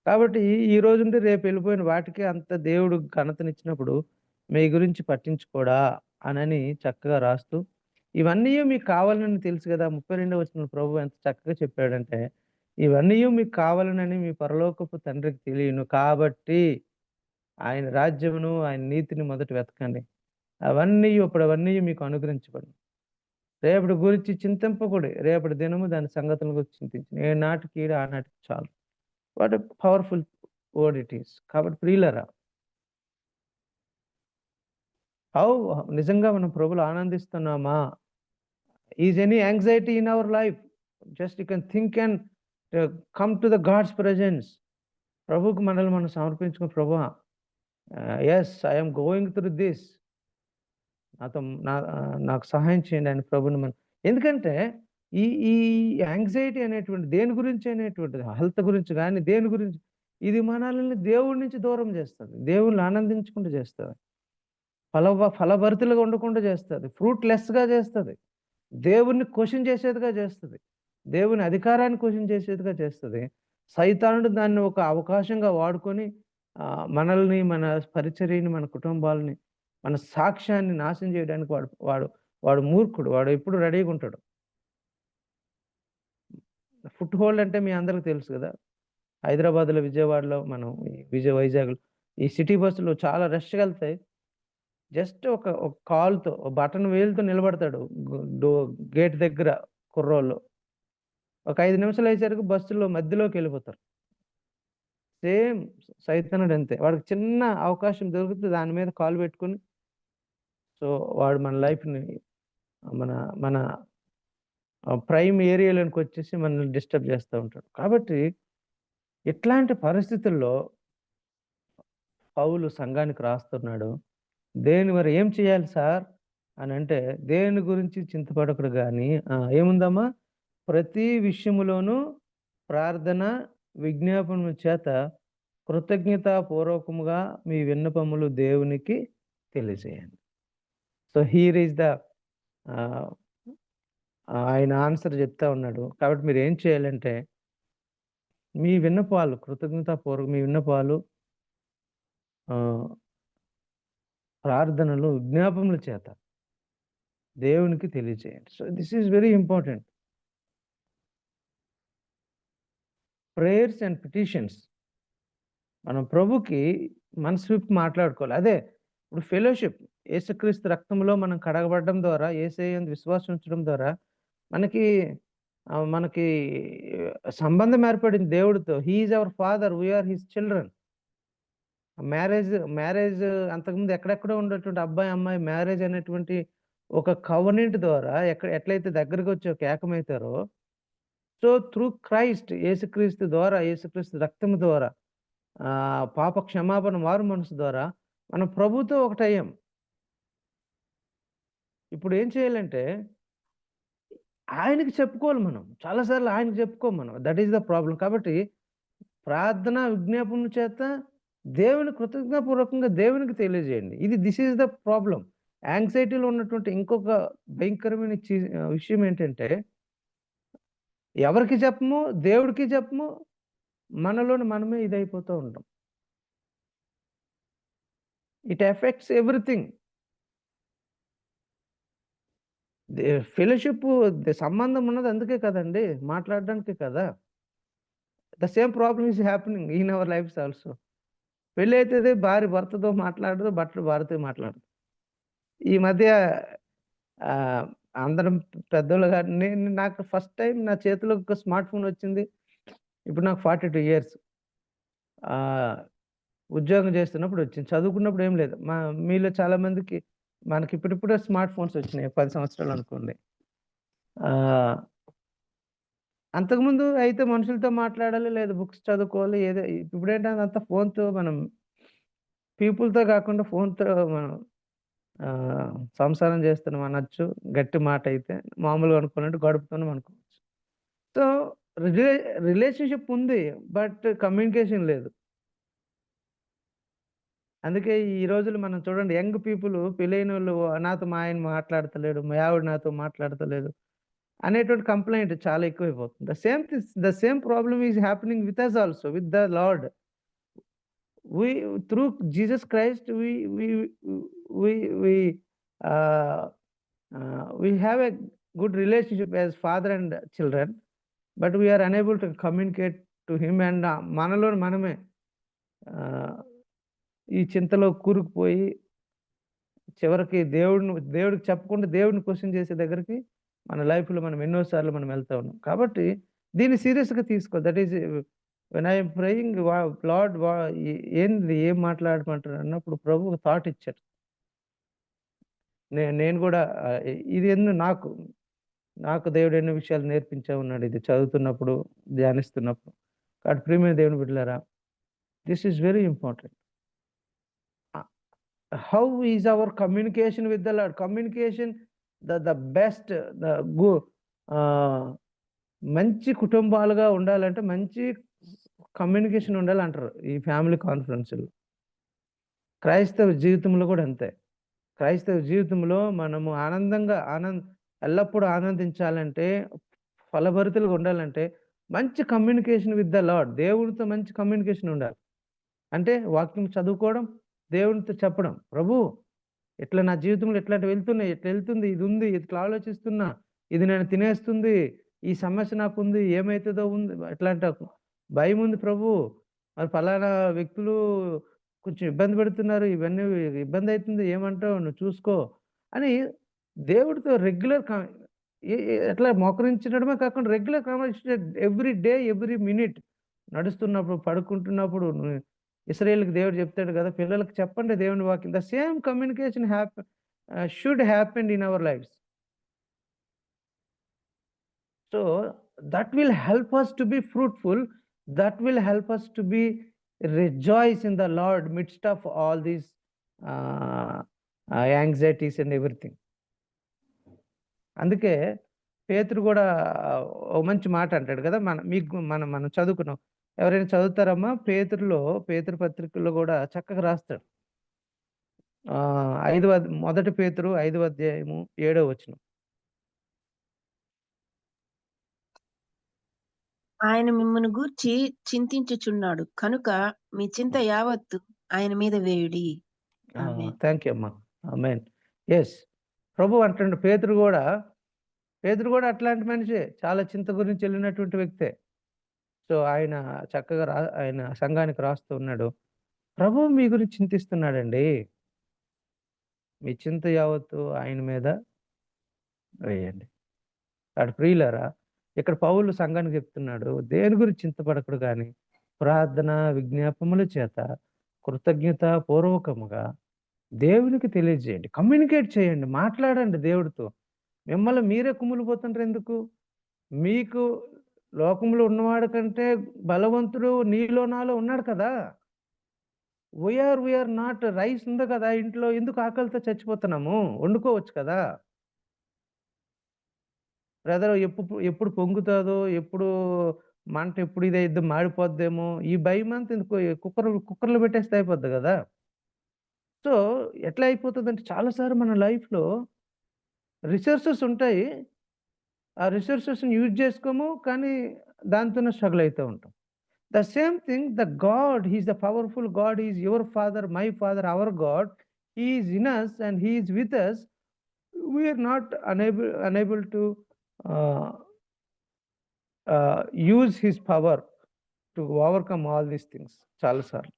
కాబట్టి ఈ రోజుండి రేపు వెళ్ళిపోయిన వాటికి అంత దేవుడు ఘనతనిచ్చినప్పుడు మీ గురించి పట్టించుకోడా అనని చక్కగా రాస్తూ, ఇవన్నీ మీకు కావాలని తెలుసు కదా. 32వ వచనంలో ప్రభు ఎంత చక్కగా చెప్పాడంటే, ఇవన్నీ మీకు కావాలనని మీ పరలోకపు తండ్రికి తెలియను కాబట్టి ఆయన రాజ్యమును, ఆయన నీతిని మొదట వెతకండి. అవన్నీ మీకు అనుగ్రహించబడును. రేపటి గురించి చింతింపకుడి. రేపటి దినము దాని సంగతుల గురించి చింతించును. ఏ నాటికి ఈడ ఆనాటికి చాలు. What a powerful word it is. కాబట్టి ప్రియులారా, నిజంగా మనం ప్రభువులో ఆనందిస్తున్నామా? Is any anxiety in our life? Just you can think and come to the God's presence. ప్రభువుకి మనల్ని మనం సమర్పించుకుని, ప్రభువా, yes, I am going through this. నాకు సహాయం చేయండి అని ప్రభువుని మనం. ఎందుకంటే ఈ ఈ యాంగ్జైటీ అనేటువంటి దేని గురించి అనేటువంటిది, హెల్త్ గురించి కానీ దేని గురించి, ఇది మనల్ని దేవుడి నుంచి దూరం చేస్తుంది. దేవుణ్ణి ఆనందించకుండా చేస్తుంది. ఫలభరితులుగా ఉండకుండా చేస్తుంది. ఫ్రూట్‌లెస్‌గా చేస్తుంది. దేవుణ్ణి క్వెషన్ చేసేదిగా చేస్తుంది. దేవుని అధికారాన్ని క్వెషన్ చేసేదిగా చేస్తుంది. సైతానుడు దాన్ని ఒక అవకాశంగా వాడుకొని మనల్ని, మన పరిచర్యని, మన కుటుంబాలని, మన సాక్ష్యాన్ని నాశనం చేయడానికి వాడు మూర్ఖుడు. వాడు ఎప్పుడు రెడీగా ఉంటాడు. ఫుట్ హోల్డ్ అంటే మీ అందరికి తెలుసు కదా. హైదరాబాద్‌లో, విజయవాడలో, మనం వైజాగ్‌లో ఈ సిటీ బస్సులు చాలా రష్‌గా వెళ్తాయి. జస్ట్ ఒక కాల్‌తో, బటన్ వేలుతో నిలబడతాడు గేట్ దగ్గర కుర్రోళ్ళు. ఒక 5 నిమిషాలు అయ్యేసరికి బస్సులో మధ్యలోకి వెళ్ళిపోతారు. సేమ్ సైతానుడు అంతే. వాడికి చిన్న అవకాశం దొరికితే దాని మీద కాలు పెట్టుకొని, సో వాడు మన లైఫ్‌ని, మన మన ప్రైమ్ ఏరియాలోకి వచ్చేసి మనల్ని డిస్టర్బ్ చేస్తూ ఉంటాడు. కాబట్టి ఇట్లాంటి పరిస్థితుల్లో పౌలు సంఘానికి రాస్తున్నాడు. మరి ఏం చేయాలి సార్ అని అంటే, దేని గురించి చింతపడకుడు గాని, ఏముందమ్మా, ప్రతి విషయములోనూ ప్రార్థన, విజ్ఞాపనము చేత కృతజ్ఞతాపూర్వకముగా మీ విన్నపములు దేవునికి తెలియజేయండి. సో హియర్ ఈస్ ద ఆయన ఆన్సర్ చెప్తా ఉన్నాడు. కాబట్టి మీరు ఏం చేయాలంటే, మీ విన్నపాలు మీ విన్నపాలు ప్రార్థనలు, విజ్ఞాపముల చేత దేవునికి తెలియజేయండి. So this is very important. Prayers and petitions మనం ప్రభుకి మనసు విప్పి మాట్లాడుకోవాలి. అదే ఇప్పుడు ఫెలోషిప్, యేసుక్రీస్తు రక్తంలో మనం కడగబడడం ద్వారా, యేసయ్య యందు విశ్వాసం ఉంచడం ద్వారా మనకి సంబంధం ఏర్పడింది దేవుడితో. He is our father, we are his children. Marriage అంతకుముందు ఎక్కడెక్కడో ఉండేటువంటి అబ్బాయి, అమ్మాయి మ్యారేజ్ అనేటువంటి ఒక కవనెంట్ ద్వారా ఎట్లయితే దగ్గరకు వచ్చి ఒక ఏకమవుతారో, సో త్రూ క్రైస్ట్, యేసుక్రీస్తు ద్వారా, యేసుక్రీస్తు రక్తము ద్వారా, పాప క్షమాపణ, మారు మనసు ద్వారా మనం ప్రభుతో ఒకటయ్యాం. ఇప్పుడు ఏం చేయాలంటే ఆయనకి చెప్పుకోవాలి. మనం చాలాసార్లు ఆయనకి చెప్పుకోం మనం. That is the problem. కాబట్టి ప్రార్థన, విజ్ఞాపన చేత దేవుని కృతజ్ఞతాపూర్వకంగా దేవునికి తెలియజేయండి. This is the problem. యాంగ్జైటీలో ఉన్నటువంటి ఇంకొక భయంకరమైన విషయం ఏంటంటే, ఎవరికి చెప్పము, దేవుడికి చెప్పము, మనలోని మనమే ఇదైపోతూ ఉంటాం. It effects everything. ఫెలోషిప్, సంబంధం ఉన్నది అందుకే కదండి, మాట్లాడడానికే కదా. The same problem is happening in our lives also. పెళ్ళి అవుతుంది, భార్య భర్తతో మాట్లాడదు, భర్త భార్యతో మాట్లాడదు. ఈ మధ్య అందరం పెద్దోళ్ళుగా నాకు ఫస్ట్ టైం నా చేతిలో ఒక స్మార్ట్ ఫోన్ వచ్చింది. ఇప్పుడు నాకు 42 ఇయర్స్. ఉద్యోగం చేస్తున్నప్పుడు వచ్చింది. చదువుకున్నప్పుడు ఏం లేదు. మీలో చాలా మందికి మనకి ఇప్పుడిప్పుడే స్మార్ట్ ఫోన్స్ వచ్చినాయి. 10 సంవత్సరాలు అనుకోండి. అంతకుముందు అయితే మనుషులతో మాట్లాడాలి, లేదా బుక్స్ చదువుకోవాలి. ఇప్పుడేంటంటే అంతా ఫోన్‌తో మనం పీపుల్‌తో కాకుండా ఫోన్‌తో మనం సంసారం చేస్తున్నాం అనొచ్చు. గట్టి మాట అయితే. మామూలుగా అనుకున్నట్టు గడుపుతున్నాం అనుకోవచ్చు. సో, రిలేషన్‌షిప్ ఉంది. బట్ కమ్యూనికేషన్ లేదు. అందుకే ఈ రోజుల్లో మనం చూడండి, యంగ్ పీపుల్ పెళ్ళైనోళ్ళు నాతో మా ఆయన మాట్లాడతలేడు, మా ఆవిడ నాతో మాట్లాడతలేదు అనేటువంటి కంప్లెయింట్ చాలా ఎక్కువైపోతుంది. The same problem is happening with us also, with the lord. Through Jesus Christ we have a good relationship as father and children, but we are unable to communicate to him, and మనలో మనమే ఈ చింతలో కూరుకుపోయి చివరికి దేవుడికి చెప్పకుండా దేవుడిని క్వెషన్ చేసే దగ్గరికి మన లైఫ్‌లో మనం ఎన్నో సార్లు మనం వెళ్తా ఉన్నాం. కాబట్టి దీన్ని సీరియస్‌గా తీసుకో. That is when I am praying lord ఏంది ఏం మాట్లాడమంటారు అన్నప్పుడు ప్రభు ఒక థాట్ ఇచ్చారు. నేను కూడా ఇది నాకు దేవుడు ఎన్నో విషయాలు నేర్పించే ఉన్నాడు. ఇది చదువుతున్నప్పుడు, ధ్యానిస్తున్నప్పుడు. కాబట్టి ప్రియమైన దేవుని బిడ్డలారా, this is very important. How is our communication with the lord? Communication the best మంచి కుటుంబాలుగా ఉండాలంటే మంచి కమ్యూనికేషన్ ఉండాలంటారు ఈ ఫ్యామిలీ కాన్ఫరెన్స్‌లో. క్రైస్తవ జీవితంలో కూడా అంతే. క్రైస్తవ జీవితంలో మనము ఎల్లప్పుడూ ఆనందించాలంటే, ఫలభరితులుగా ఉండాలంటే మంచి కమ్యూనికేషన్ విత్ ద లార్డ్. దేవునితో మంచి కమ్యూనికేషన్ ఉండాలి. అంటే వాక్యం చదువుకోవడం, దేవునితో చెప్పడం, ప్రభు ఇట్లా నా జీవితంలో ఇట్లాంటివి వెళ్తున్నాయి, ఇట్లా వెళ్తుంది, ఇది ఉంది, ఇట్లా ఆలోచిస్తున్నా, ఇది నన్ను తినేస్తుంది, ఈ సమస్య నాకుంది, ఏమైతుందో ఉంది, ఇట్లాంటి భయం ఉంది ప్రభు, మరి ఫలానా వ్యక్తులు కొంచెం ఇబ్బంది పెడుతున్నారు, ఇవన్నీ ఇబ్బంది అవుతుంది, ఏమంటావు నువ్వు చూసుకో అని దేవుడితో రెగ్యులర్ ఎట్లా మోకరించడమే కాకుండా regular conversation every day, every minute. నడుస్తున్నప్పుడు, పడుకుంటున్నప్పుడు ఇశ్రాయేలుకి దేవుడు చెప్తాడు కదా, పిల్లలకి చెప్పండి దేవుని వాక్యం. The same communication should happen in our lives. So that will help us to be fruitful. That will help us to be rejoice in the Lord midst of all these anxieties and everything. అందుకే పేతురు కూడా ఒక మంచి మాట అంటాడు కదా, మనం చదువుకున్నాం. ఎవరైనా చదువుతారమ్మా? పేతురు పత్రికలో కూడా చక్కగా రాస్తాడు. మొదటి పేతురు 5వ అధ్యాయము 7వ వచనం. ఆయన మిమ్మును గూర్చి చింతించుచున్నాడు కనుక మీ చింత యావత్తు ఆయన మీద వేయుడి. థ్యాంక్ యూ అమ్మా. ఆమేన్. ఎస్, ప్రభు అంటాడు పేతురు కూడా అట్లాంటి మనిషే, చాలా చింత గురించి వెళ్ళినటువంటి వ్యక్తే. సో ఆయన చక్కగా ఆయన సంఘానికి రాస్తూ ఉన్నాడు, ప్రభు మీ గురించి చింతిస్తున్నాడండి, మీ చింత యావత్తు ఆయన మీద వేయండి. అటు ప్రియులారా, ఇక్కడ పౌలు సంఘానికి చెప్తున్నాడు, దేని గురించి చింతపడకుడు కానీ ప్రార్థన విజ్ఞాపముల చేత కృతజ్ఞత పూర్వకముగా దేవునికి తెలియజేయండి. కమ్యూనికేట్ చేయండి, మాట్లాడండి దేవుడితో. మిమ్మల్ని మీరే కుమిలిపోతుంటారు ఎందుకు? మీకు లోకంలో ఉన్నవాడు కంటే బలవంతుడు నీలో నాలో ఉన్నాడు కదా. వీఆర్ నాట్, రైస్ ఉంది కదా ఇంట్లో, ఎందుకు ఆకలితో చచ్చిపోతున్నాము? వండుకోవచ్చు కదా. బ్రదర్ ఎప్పుడు పొంగుతుందో, ఎప్పుడు మంట ఎప్పుడు ఇదైద్దో, మాడిపోద్దేమో, ఈ భయం అంతా ఎందుకు? కుక్కర్లో పెట్టేస్తే అయిపోద్ది కదా. సో ఎట్లా అయిపోతుందంటే చాలాసార్లు మన లైఫ్లో రిసోర్సెస్ ఉంటాయి, ఆ రిసోర్సెస్ని యూజ్ చేసుకోము, కానీ దాంతోనే స్ట్రగుల్ అవుతూ ఉంటాం. The same thing, the God, he is the powerful God, is your father, my father, our God. He is in us and he is with us. We are not unable to use his power to overcome all these things. చాలాసార్లు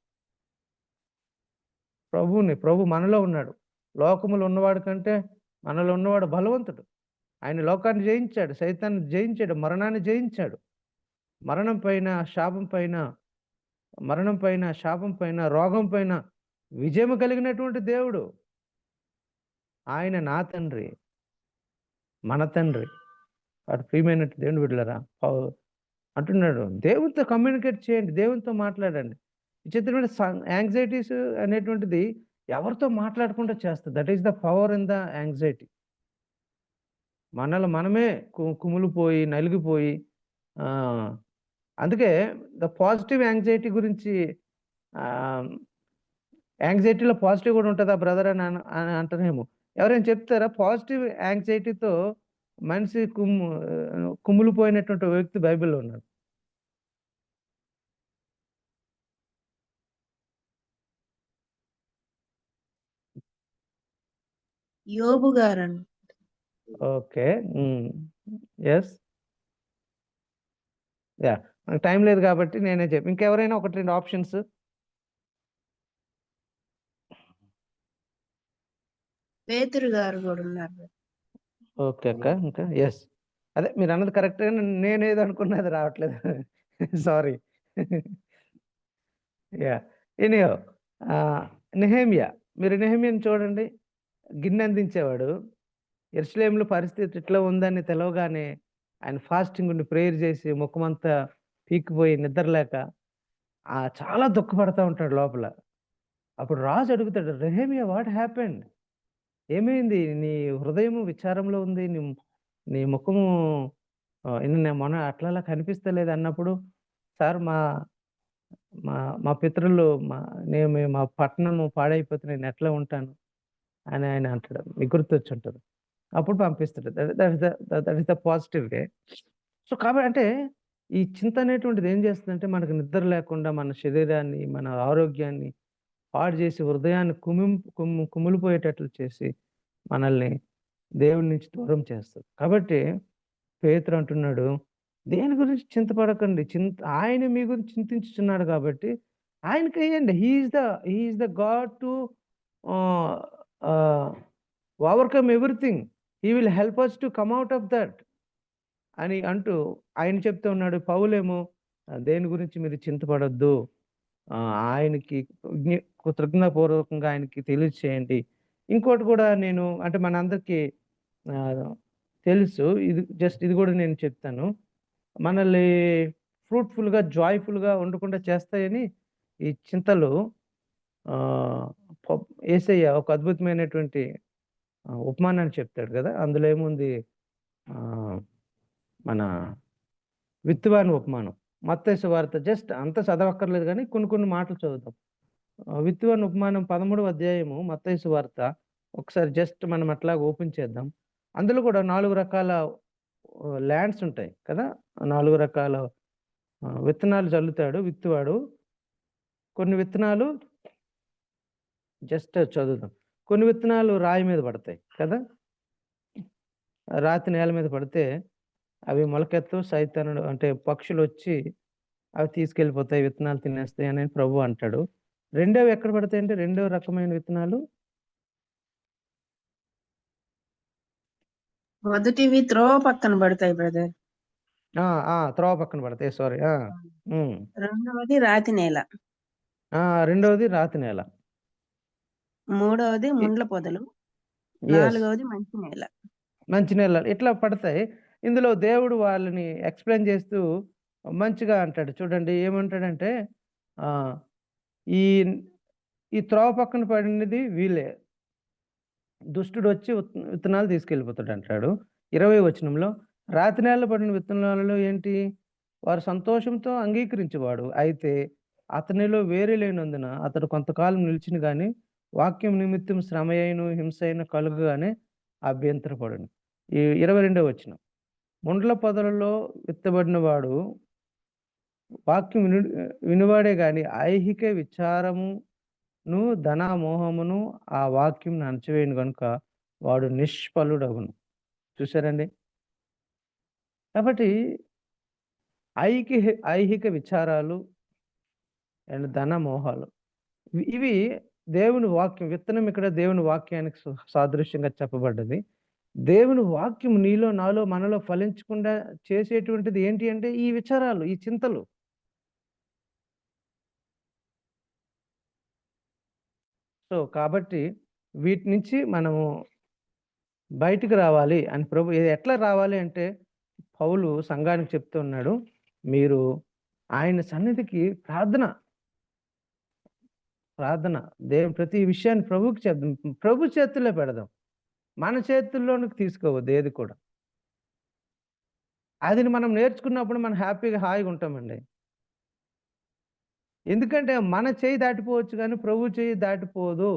ప్రభు మనలో ఉన్నాడు. లోకములో ఉన్నవాడు కంటే మనలో ఉన్నవాడు బలవంతుడు. ఆయన లోకాన్ని జయించాడు, సైతాన్ని జయించాడు, మరణాన్ని జయించాడు. మరణం పైన శాపం పైన రోగం పైన విజయం కలిగినటువంటి దేవుడు. ఆయన నా తండ్రి, మన తండ్రి. వాడు ప్రియమైన దేవుని బిడ్డలారా, అంటున్నాడు దేవునితో కమ్యూనికేట్ చేయండి, దేవునితో మాట్లాడండి. విచిత్రమైన యాంగ్జైటీస్ అనేటువంటిది ఎవరితో మాట్లాడకుండా చేస్తుంది. That is the power in the anxiety. మనమే కుమిలిపోయి నలిగిపోయి, అందుకే ద పాజిటివ్ యాంగ్జైటీ గురించి, యాంగ్జైటీలో పాజిటివ్ కూడా ఉంటుందా బ్రదర్ అని అంటారేమో. ఎవరైనా చెప్తారా? పాజిటివ్ యాంగ్జైటీతో మనిషి కుమిలిపోయినటువంటి వ్యక్తి బైబిల్లో ఉన్నాడు. యోబు గారు. Okay, yes, yeah. మనకు టైం లేదు కాబట్టి నేనే చెప్పి, ఇంకెవరైనా 1-2 ఆప్షన్స్. పేతురు గారు కూడా ఉన్నారు. ఓకే అక్క, ఇంకా ఎస్. అదే మీరు అన్నది కరెక్ట్గా, నేనేదో అనుకున్నది రావట్లేదు. సారీ. Yeah, anyhow, Nehemiah. మీరు నెహెమ్యాని చూడండి. గిన్నె అందించేవాడు. యెరూషలేములో పరిస్థితి ఇట్లా ఉందని తెలవగానే ఆయన ఫాస్టింగ్ ఉండి ప్రేయర్ చేసి ముఖమంతా పీకిపోయి నిద్రలేక చాలా దుఃఖపడతా ఉంటాడు లోపల. అప్పుడు రాజు అడుగుతాడు, నెహెమ్యా వాట్ హ్యాపెండ్? ఏమైంది? నీ హృదయము విచారంలో ఉంది, నీ ముఖము మొన్న అట్లా కనిపిస్తలేదు అన్నప్పుడు, సార్ మా మా పితరులు మా పట్టణము పాడైపోతే నేను ఎట్లా ఉంటాను అని ఆయన అంటాడు. మీకు గుర్తొచ్చి ఉంటుంది. అప్పుడు పంపిస్తాడు. That is the positive way. So కాబట్టి అంటే ఈ చింత అనేటువంటిది ఏం చేస్తుందంటే మనకు నిద్ర లేకుండా మన శరీరాన్ని, మన ఆరోగ్యాన్ని పాడు చేసి, హృదయాన్ని కుమిలిపోయేటట్లు చేసి మనల్ని దేవుడి నుంచి దూరం చేస్తుంది. కాబట్టి పేతురు అంటున్నాడు, దేని గురించి చింతపడకండి, ఆయన మీ గురించి చింతించుచున్నాడు కాబట్టి ఆయనకి వేయండి. He is the God to overcome everything. He will help us to come out of that అని అంటూ ఆయన చెప్తూ ఉన్నాడు. పౌలేమో దేని గురించి మీరు చింతపడొద్దు, ఆయనకి కృతజ్ఞతాపూర్వకంగా ఆయనకి తెలియచేయండి. ఇంకోటి కూడా నేను అంటే మనందరికీ తెలుసు, ఇది కూడా నేను చెప్తాను. మనల్ని ఫ్రూట్ఫుల్గా, జాయ్ఫుల్గా ఉండకుండా చేస్తాయని ఈ చింతలు యేసయ్య ఒక అద్భుతమైనటువంటి ఉపమానాన్ని చెప్తాడు కదా. అందులో ఏముంది? మన విత్తువాని ఉపమానం, మత్తయి సువార్త. జస్ట్ అంత చదవక్కర్లేదు కానీ కొన్ని మాటలు చదువుతాం. విత్తువాని ఉపమానం 13వ అధ్యాయము మత్తయి సువార్త. ఒకసారి జస్ట్ మనం అట్లా ఓపెన్ చేద్దాం. అందులో కూడా 4 రకాల ల్యాండ్స్ ఉంటాయి కదా. 4 రకాల విత్తనాలు చల్లుతాడు విత్తువాడు. కొన్ని విత్తనాలు జస్ట్ చదువుదాం. కొన్ని విత్తనాలు రాయి మీద పడతాయి కదా, రాతి నేల మీద పడితే అవి మొలకెత్తు, సైతానుడు అంటే పక్షులు వచ్చి అవి తీసుకెళ్ళిపోతాయి, విత్తనాలు తినేస్తాయి అని ప్రభు అంటాడు. రెండోవి ఎక్కడ పడతాయంటే, రెండో రకమైన విత్తనాలు మొదటివి త్రోవ పక్కన పడతాయి బ్రదర్. త్రోవ పక్కన పడతాయి, సారీ. రెండవది రాతి నేల. రెండవది రాతి నేల. మూడవది ముండ్ల పొదలు. నాలుగవది మంచి నేల. ఇట్లా పడతాయి. ఇందులో దేవుడు వాళ్ళని ఎక్స్ప్లెయిన్ చేస్తూ మంచిగా అంటాడు. చూడండి ఏమంటాడంటే, ఈ త్రోవ పక్కన పడినది వీళ్ళే, దుష్టుడు వచ్చి విత్తనాలు తీసుకెళ్ళిపోతాడు అంటాడు. 20వ వచనంలో రాతి నేల పడిన విత్తనాలలో ఏంటి? వారు సంతోషంతో అంగీకరించేవాడు, అయితే అతనిలో వేరే లేనందున అతడు కొంతకాలం నిలిచిన గాని వాక్యం నిమిత్తం శ్రమ అయిన హింస అయిన కలుగుగానే అభ్యంతరపడును. ఈ 22వ వచనం, ముండ్ల పొదలలో విత్తబడిన వాడు వాక్యం వినువాడే గాని ఐహిక విచారమును ధనామోహమును ఆ వాక్యం అణచివేయను కనుక వాడు నిష్ఫలుడగును. చూసారండి. కాబట్టి ఐహిక విచారాలు అండ్ ధనమోహాలు, ఇవి దేవుని వాక్యం. విత్తనం ఇక్కడ దేవుని వాక్యానికి సాదృశ్యంగా చెప్పబడ్డది. దేవుని వాక్యం నీలో, నాలో, మనలో ఫలించకుండా చేసేటువంటిది ఏంటి అంటే ఈ విచారాలు, ఈ చింతలు. సో కాబట్టి వీటి నుంచి మనము బయటికి రావాలి అని ప్రభు ఎట్లా రావాలి అంటే పౌలు సంఘానికి చెప్తూ ఉన్నాడు, మీరు ఆయన సన్నిధికి ప్రార్థన దేవుని ప్రతి విషయాన్ని ప్రభుకి చెప్దాం, ప్రభు చేతుల్లో పెడదాం. మన చేతుల్లోనికి తీసుకోవద్దు ఏది కూడా. అది మనం నేర్చుకున్నప్పుడు మనం హాయిగా ఉంటామండి. ఎందుకంటే మన చేయి దాటిపోవచ్చు కానీ ప్రభు చేయి దాటిపోదు.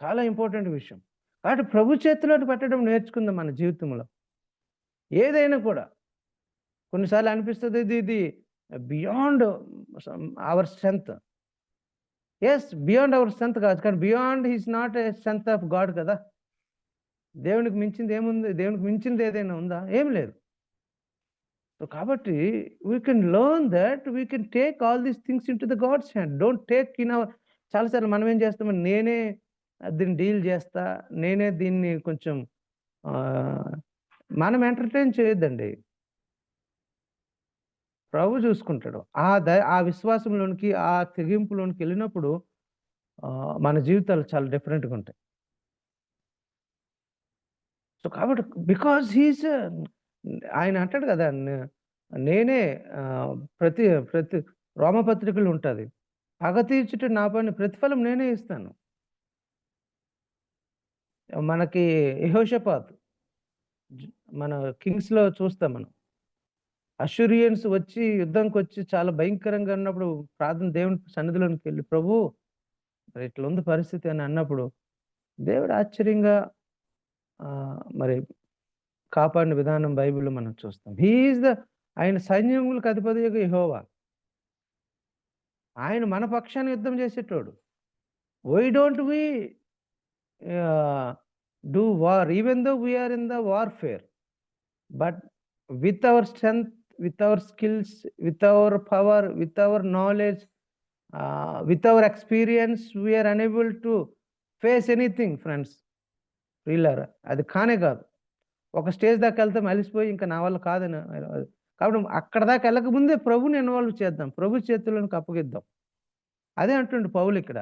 చాలా ఇంపార్టెంట్ విషయం. కాబట్టి ప్రభు చేతిలోకి పెట్టడం నేర్చుకుందాం మన జీవితంలో. ఏదైనా కూడా కొన్నిసార్లు అనిపిస్తుంది ఇది beyond our strength. Yes, beyond our strength కాదు, కానీ beyond is not a strength of God కదా. దేవునికి మించింది ఏముంది? దేవునికి మించింది ఏదైనా ఉందా? ఏం లేదు. సో కాబట్టి we can learn that we can take all these things into the God's hand. Don't take in our. చాలాసార్లు మనం ఏం చేస్తామని, నేనే దీన్ని డీల్ చేస్తా, నేనే దీన్ని కొంచెం మనం ఎంటర్టైన్ చేయొద్దండి. ప్రభు చూసుకుంటాడు. ఆ విశ్వాసంలోనికి, ఆ తెగింపులోనికి వెళ్ళినప్పుడు మన జీవితాలు చాలా డిఫరెంట్గా ఉంటాయి. సో కాబట్టి బికాజ్ ఆయన అంటాడు కదా, నేనే ప్రతి రోమపత్రికలు ఉంటుంది, పగ తీర్చుట నా పని, ప్రతిఫలం నేనే ఇస్తాను. మనకి యెహోషాపాతు మన కింగ్స్లో చూస్తాం మనం, అష్షూరియన్స్ వచ్చి యుద్ధంకి వచ్చి చాలా భయంకరంగా ఉన్నప్పుడు ప్రార్థన దేవుని సన్నిధిలోనికి వెళ్ళి, ప్రభు ఇట్లా ఉంది పరిస్థితి అని అన్నప్పుడు దేవుడు ఆశ్చర్యంగా మరి కాపాడిన విధానం బైబిల్లో మనం చూస్తాం. ఆయన సైన్యములకు అధిపతి యెహోవా. ఆయన మన పక్షాన్ని యుద్ధం చేసేటోడు. Why don't we do war even though we are in the warfare, but with our strength, with our skills, with our power, with our knowledge, with our experience, we are unable to face anything, friends. వీళ్ళారా అది కానే కాదు. ఒక స్టేజ్ దాకా వెళ్తాం, అలిసిపోయి ఇంకా నా వల్ల కాదని. కాబట్టి అక్కడ దాకా వెళ్ళక ముందే ప్రభుని ఇన్వాల్వ్ చేద్దాం, ప్రభు చేతుల్లోనికి అప్పగిద్దాం. అదే అంటుండే పౌలు ఇక్కడ.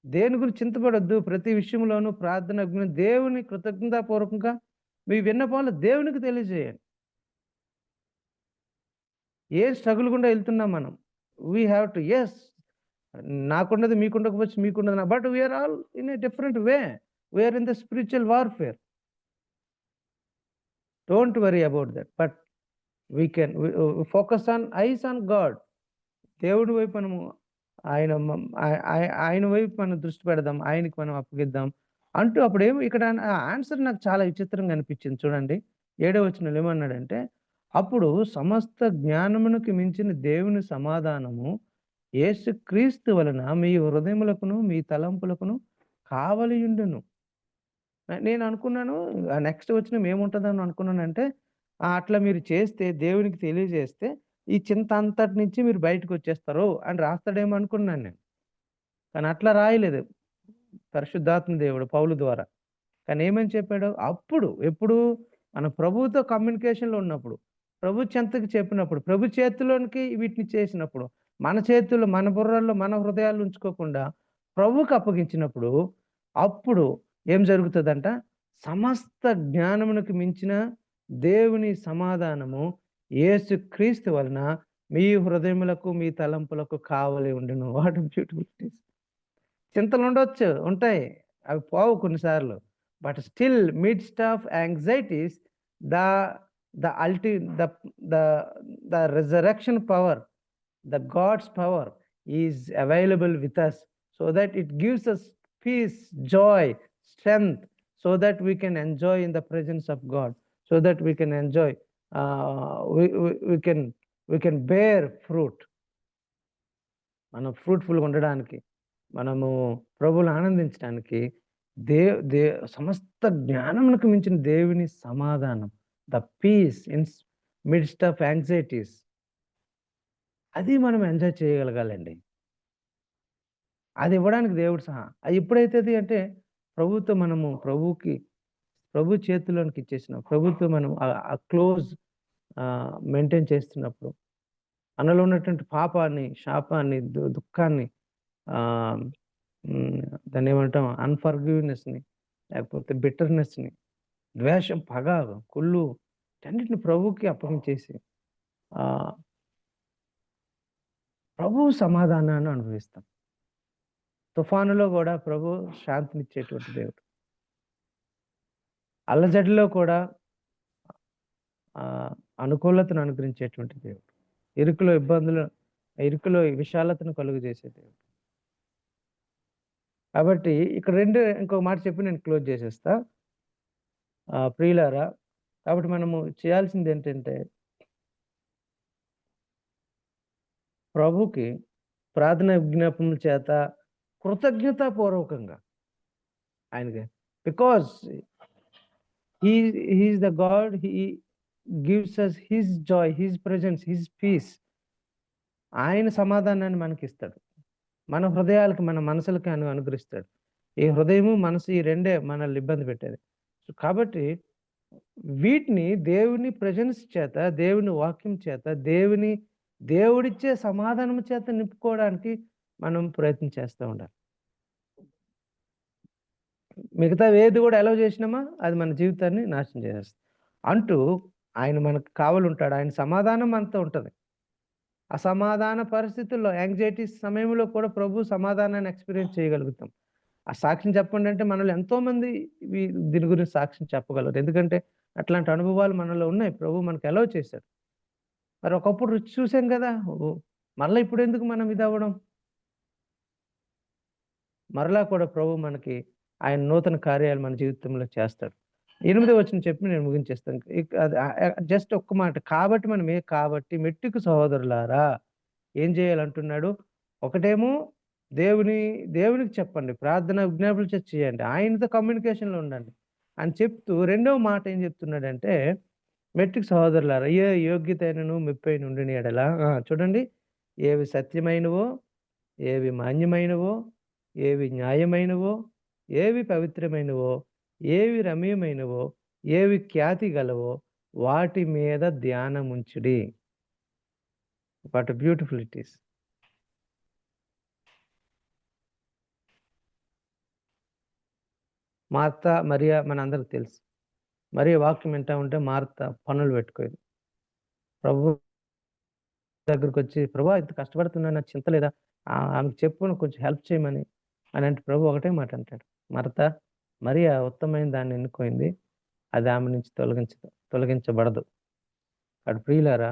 దేని గురించి చింతపడొద్దు, ప్రతి విషయంలోనూ ప్రార్థన దేవుని కృతజ్ఞతాపూర్వకంగా మీ విన్నపాలు దేవునికి తెలియజేయండి. ఏ స్ట్రగుల్ గుండా వెళ్తున్నాం మనం, వీ హ్యావ్ టు, ఎస్ నాకున్నది మీకుండకపోవచ్చు, మీకున్నది నా, but we are all in a different way. We are in the spiritual warfare. Don't worry about that, but we can focus on eyes on God. దేవుడి వైపు మనము ఆయన వైపు మనం దృష్టి పెడదాం, ఆయనకి మనం అప్పగిద్దాం అంటూ. అప్పుడేమో ఇక్కడ ఆన్సర్ నాకు చాలా విచిత్రంగా అనిపించింది. చూడండి 7వ వచనంలో ఏమన్నాడంటే, అప్పుడు సమస్త జ్ఞానమునకు మించిన దేవుని సమాధానము యేసుక్రీస్తు వలన మీ హృదయములకును మీ తలంపులకును కావలియుండును. నేను అనుకున్నాను నెక్స్ట్ వచనం ఏముంటుందని అనుకున్నానంటే, అట్లా మీరు చేస్తే, దేవునికి తెలియజేస్తే ఈ చింత అంతటి నుంచి మీరు బయటకు వచ్చేస్తారు అని రాస్తాడేమో అనుకున్నాను నేను. కానీ అట్లా రాయలేదు పరిశుద్ధాత్మ దేవుడు పౌలు ద్వారా. కానీ ఏమని చెప్పాడు? అప్పుడు ఎప్పుడు మన ప్రభువుతో కమ్యూనికేషన్లో ఉన్నప్పుడు, ప్రభు చెంతకి చెప్పినప్పుడు, ప్రభు చేతిలోనికి వీటిని చేసినప్పుడు, మన చేతుల్లో, మన బుర్రల్లో, మన హృదయాలు ఉంచుకోకుండా ప్రభువుకి అప్పగించినప్పుడు, అప్పుడు ఏం జరుగుతుందంట? సమస్త జ్ఞానమునకు మించిన దేవుని సమాధానము యేసుక్రీస్తు వలన మీ హృదయములకు మీ తలంపులకు కావలి ఉండును. What beautiful it is. చింతలు ఉండొచ్చు, ఉంటాయి, అవి పోవు కొన్నిసార్లు. But still midst of anxieties the resurrection power, the God's power is available with us, so that it gives us peace, joy, strength, so that we can enjoy in the presence of God, so that we can enjoy, we can bear fruit. మనం ఫ్రూట్ఫుల్గా ఉండడానికి, మనము ప్రభువుని ఆనందించడానికి సమస్త జ్ఞానమునకు మించిన దేవుని సమాధానం, the peace in midst of anxieties, అది మనం ఎంజాయ్ చేయగలగాలండి. అది ఇవ్వడానికి దేవుడు సహా. అది ఎప్పుడైతుంది అంటే ప్రభుతో మనము ప్రభు చేతిలోనికి ఇచ్చేసినాం. ప్రభుత్వం మనం ఆ క్లోజ్ మెయింటైన్ చేస్తున్నప్పుడు మనలో ఉన్నటువంటి పాపాన్ని, శాపాన్ని, దుఃఖాన్ని, దాన్ని ఏమంటాం, అన్ఫర్గివ్నెస్ని, లేకపోతే బిటర్నెస్ని, ద్వేషం, పగ, కుళ్ళు, అన్నిటిని ప్రభువుకి అప్పగించేసి ప్రభు సమాధానాన్ని అనుభవిస్తాం. తుఫానులో కూడా ప్రభు శాంతినిచ్చేటువంటి దేవుడు. అల్లజడిలో కూడా అనుకూలతను అనుగ్రహించేటువంటి దేవుడు. ఇరుకులో విశాలతను కలుగు చేసే దేవుడు. కాబట్టి ఇక్కడ ఇంకొక మాట చెప్పి నేను క్లోజ్ చేసేస్తా. ప్రియులారా, కాబట్టి మనము చేయాల్సింది ఏంటంటే ప్రభుకి ప్రార్థన విజ్ఞాపనల చేత కృతజ్ఞతాపూర్వకంగా ఆయనకి, because he is the God, he gives us his joy, his presence, his peace. ఆయన సమాధానాన్ని మనకి ఇస్తాడు. మన హృదయాలకి, మన మనసులకి ఆయన అనుగ్రహిస్తాడు. ఈ హృదయము, మనసు, ఈ రెండే మనల్ని ఇబ్బంది పెట్టేది. కాబట్టి వీటిని దేవుని ప్రెజెన్స్ చేత, దేవుని వాక్యం చేత, దేవుడిచ్చే సమాధానం చేత నింపుకోవడానికి మనం ప్రయత్నం చేస్తూ ఉండాలి. మిగతా ఏది కూడా అలౌ చేసినామా అది మన జీవితాన్ని నాశనం చేసేస్తుంది. అంటూ ఆయన మనకు కావాలంటాడు. ఆయన సమాధానం మనతో ఉంటుంది. అసమాధాన పరిస్థితుల్లో, యాంగ్జైటీ సమయంలో కూడా ప్రభు సమాధానాన్ని ఎక్స్పీరియన్స్ చేయగలుగుతాం. ఆ సాక్ష్యం చెప్పండి అంటే మనలో ఎంతోమంది దీని గురించి సాక్ష్యం చెప్పగలరు. ఎందుకంటే అట్లాంటి అనుభవాలు మనలో ఉన్నాయి. ప్రభు మనకు అలౌ చేశాడు. మరి ఒకప్పుడు రుచి చూసాం కదా, మరలా ఇప్పుడు ఎందుకు మనం ఇది అవ్వడం? మరలా కూడా ప్రభు మనకి ఆయన నూతన కార్యాలు మన జీవితంలో చేస్తాడు. 8వ వచనం చెప్పి నేను ముగించేస్తాను. జస్ట్ ఒక్క మాట. కాబట్టి మెట్టుకు సహోదరులారా ఏం చేయాలంటున్నాడు? ఒకటేమో దేవునికి చెప్పండి, ప్రార్థన విజ్ఞాపనలు చేయండి, ఆయనతో కమ్యూనికేషన్లో ఉండండి అని చెప్తూ రెండవ మాట ఏం చెప్తున్నాడంటే, మెట్టుకు సహోదరులారా ఏ యోగ్యత అయినను మెప్పైన ఉండిన ఎడల, చూడండి, ఏవి సత్యమైనవో, ఏవి మాన్యమైనవో, ఏవి న్యాయమైనవో, ఏవి పవిత్రమైనవో, ఏవి రమ్యమైనవో, ఏవి ఖ్యాతి గలవో వాటి మీద ధ్యానముంచుడి. What beautiful it is. Martha, Maria మనందరికి తెలుసు. మరియా వాక్యం వింటా ఉంటే మార్త పనులు పెట్టుకోదు. ప్రభు దగ్గరకు వచ్చి, ప్రభు ఇంత కష్టపడుతున్నా, నాకు చింత లేదా, ఆమెకు చెప్పు కొంచెం హెల్ప్ చేయమని అని అంటే ప్రభు ఒకటే మాట అంటాడు, మార్త, మరియా ఉత్తమమైన దాన్ని ఎన్నుకోయింది, అది ఆమె నుంచి తొలగించబడదు. అక్కడ ప్రియులారా,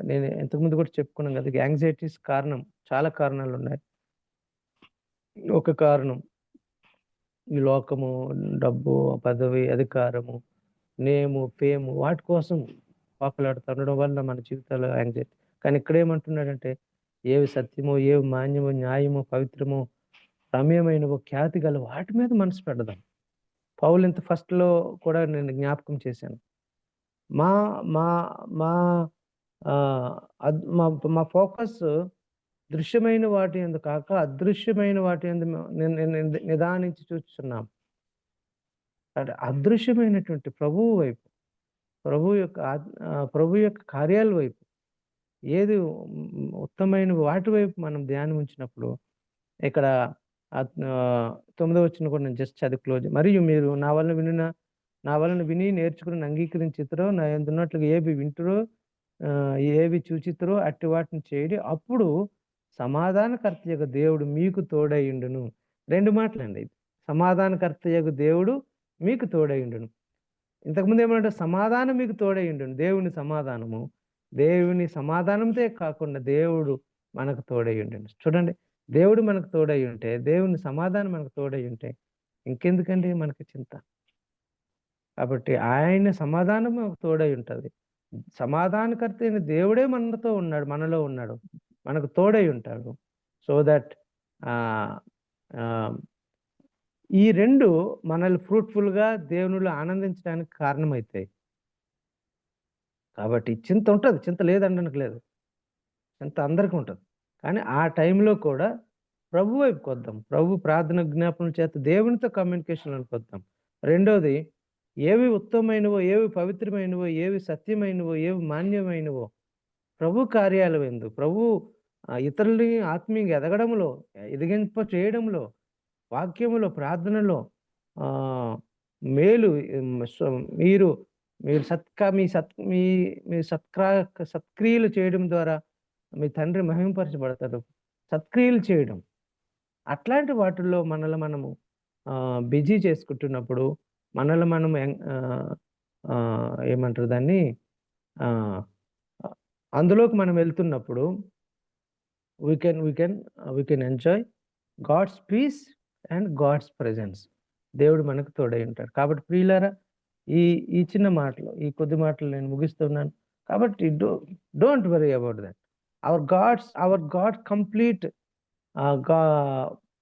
నేను ఇంతకుముందు కూడా చెప్పుకున్నాను కదా, యాంగ్జైటీస్ కారణం చాలా కారణాలు ఉన్నాయి. ఒక కారణం ఈ లోకము, డబ్బు, పదవి, అధికారము, నేము, ఫేము, వాటి కోసం పాకులాడుతుండడం వల్ల మన జీవితాల్లో యాంగ్జైటీ. కానీ ఇక్కడ ఏమంటున్నాడంటే, ఏవి సత్యమో, ఏవి మాన్యమో, న్యాయమో, పవిత్రమో, రమ్యమైనవో, ఖ్యాతి గల వాటి మీద మనసు పెడదాం. పౌలు ఇంత ఫస్ట్లో కూడా నేను జ్ఞాపకం చేశాను. మా మా మా మా ఫోకస్ దృశ్యమైన వాటి యందు కాక అదృశ్యమైన వాటి యందు నిదానించి చూస్తున్నాం. అంటే అదృశ్యమైనటువంటి ప్రభువు వైపు, ప్రభు యొక్క కార్యాల వైపు, ఏది ఉత్తమైన వాటి వైపు మనం ధ్యానం ఉంచినప్పుడు, ఇక్కడ 9వ వచనం కూడా నేను జస్ట్ చదివి క్లోజ్. మరియు మీరు నా వలన విని నేర్చుకుని అంగీకరించితురో, నా ఎందున్నట్లుగా ఏవి వింటురో, ఏవి చూచితురో అట్టి వాటిని చేయడి, అప్పుడు సమాధానకర్త యొక్క దేవుడు మీకు తోడైండును. 2 మాటలండి ఇది. సమాధానకర్త యొక్క దేవుడు మీకు తోడైండును. ఇంతకుముందు ఏమంటే సమాధానం మీకు తోడైండును. దేవుని సమాధానంతో కాకుండా దేవుడు మనకు తోడైండును. చూడండి, దేవుడు మనకు తోడై ఉంటే, దేవుని సమాధానం మనకు తోడై ఉంటే ఇంకెందుకండి మనకి చింత? కాబట్టి ఆయన సమాధానం మనకు తోడై ఉంటుంది. సమాధానకర్త అయిన దేవుడే మనలో ఉన్నాడు, మనకు తోడై ఉంటాడు. సో దట్ ఈ 2 మనల్ని ఫ్రూట్ఫుల్గా దేవునిలో ఆనందించడానికి కారణమవుతాయి. కాబట్టి చింత ఉంటుంది, చింత లేదనడానికి లేదు, చింత అందరికీ ఉంటుంది. కానీ ఆ టైంలో కూడా ప్రభు వైపుకి వద్దాం. ప్రభు ప్రార్థన జ్ఞాపనల చేత దేవునితో కమ్యూనికేషన్‌లోకి వద్దాం. రెండోది, ఏవి ఉత్తమమైనవో, ఏవి పవిత్రమైనవో, ఏవి సత్యమైనవో, ఏవి మాన్యమైనవో ప్రభు కార్యాలు ఎందు, ప్రభు ఇతరులని ఆత్మీయంగా ఎదగడంలో, ఎదిగింప చేయడంలో, వాక్యములో, ప్రార్థనలో మేలు మీరు మీరు సత్క్రియలు చేయడం ద్వారా మీ తండ్రి మహిమపరచబడతాడు. సత్క్రియలు చేయడం, అట్లాంటి వాటిల్లో మనల్ని మనము బిజీ చేసుకుంటున్నప్పుడు, మనల్ని మనం ఏమంటారు దాన్ని, అందులోకి మనం వెళ్తున్నప్పుడు we can enjoy God's peace and God's presence. దేవుడు మనకు తోడై ఉంటాడు. కాబట్టి ప్రియులారా, ఈ చిన్న మాటలు, ఈ కొద్ది మాటలు నేను ముగిస్తున్నాను. కాబట్టి don't worry about that. Our God complete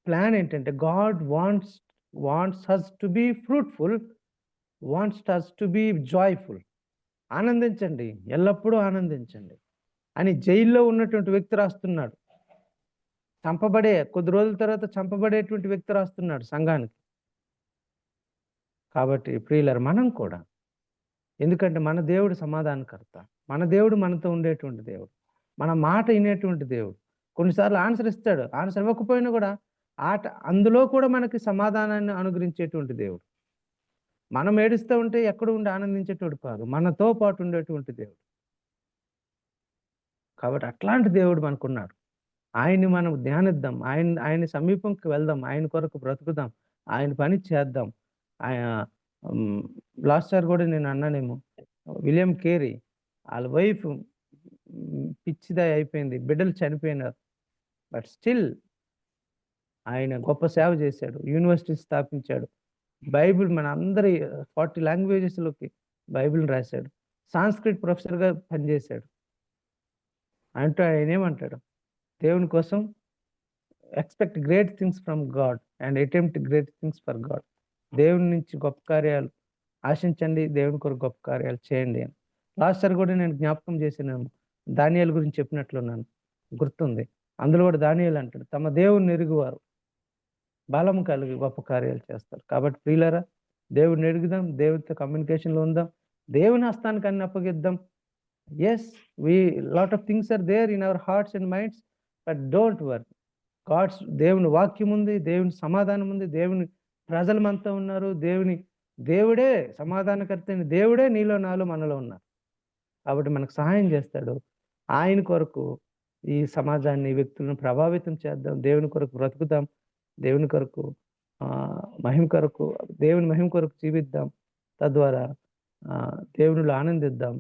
plan ఏంటంటే, God wants us to be fruitful, wants us to be joyful. ఆనందించండి, ఎల్లప్పుడూ ఆనందించండి అని జైల్లో ఉన్నటువంటి వ్యక్తి రాస్తున్నాడు. కొద్ది రోజుల తర్వాత చంపబడేటువంటి వ్యక్తి రాస్తున్నాడు సంఘానికి. కాబట్టి ప్రియులారా, మనం కూడా, ఎందుకంటే మన దేవుడు సమాధానకర్త, మన దేవుడు మనతో ఉండేటువంటి దేవుడు, మన మాట వినేటువంటి దేవుడు. కొన్నిసార్లు ఆన్సర్ ఇస్తాడు, ఆన్సర్ ఇవ్వకపోయినా కూడా అందులో కూడా మనకి సమాధానాన్ని అనుగ్రహించేటువంటి దేవుడు. మనం ఏడుస్తూ ఉంటే ఎక్కడ ఉండి ఆనందించేటోడు కాదు, మనతో పాటు ఉండేటువంటి దేవుడు. కాబట్టి అట్లాంటి దేవుడు మనకున్నాడు. ఆయన్ని మనం ధ్యానిద్దాం, ఆయన సమీపంకి వెళ్దాం, ఆయన కొరకు బ్రతుకుదాం, ఆయన పని చేద్దాం. లాస్ట్ సార్ కూడా నేను అన్నానేమో, విలియం కేరీ వాళ్ళ వైఫ్ పిచ్చిదా అయిపోయింది, బిడ్డలు చనిపోయినారు, బట్ స్టిల్ ఆయన గొప్ప సేవ చేశాడు, యూనివర్సిటీ స్థాపించాడు, బైబిల్ మన అందరి 40 లాంగ్వేజెస్లోకి బైబిల్ని రాశాడు, సాంస్క్రిట్ ప్రొఫెసర్గా పనిచేశాడు. అంటే ఆయన ఏమంటాడు, దేవుని కోసం expect great things from God and attempt great things for God. దేవుని నుంచి గొప్ప కార్యాలు ఆశించండి, దేవుని కొరకు గొప్ప కార్యాలు చేయండి అని. లాస్ట్ సార్ కూడా నేను జ్ఞాపకం చేసినాను, దానియేలు గురించి చెప్పినట్లున్నాను, గుర్తుంది. అందులో కూడా దానియేలు అంటాడు, తమ దేవుని ఎరుగువారు బలం కలిగి గొప్ప కార్యాలు చేస్తారు. కాబట్టి ప్రియులారా, దేవుడిని ఎరుగుదాం, దేవుడితో కమ్యూనికేషన్లో ఉందాం, దేవుని హస్తానికి అన్ని అప్పగిద్దాం. Yes, lot of things are there in our hearts and minds, but don't worry. దేవుని వాక్యం ఉంది, దేవుని సమాధానం ఉంది, దేవుని ప్రజలు మనతో ఉన్నారు, దేవుడే సమాధానకర్త, దేవుడే నీలో నాలో మనలో ఉన్నారు. కాబట్టి మనకు సహాయం చేస్తాడు. ఆయన కొరకు ఈ సమాజాన్ని, వ్యక్తులను ప్రభావితం చేద్దాం, దేవుని కొరకు బ్రతుకుదాం, దేవుని కొరకు దేవుని మహిమ కొరకు జీవిద్దాం. తద్వారా దేవునిలో ఆనందిద్దాం.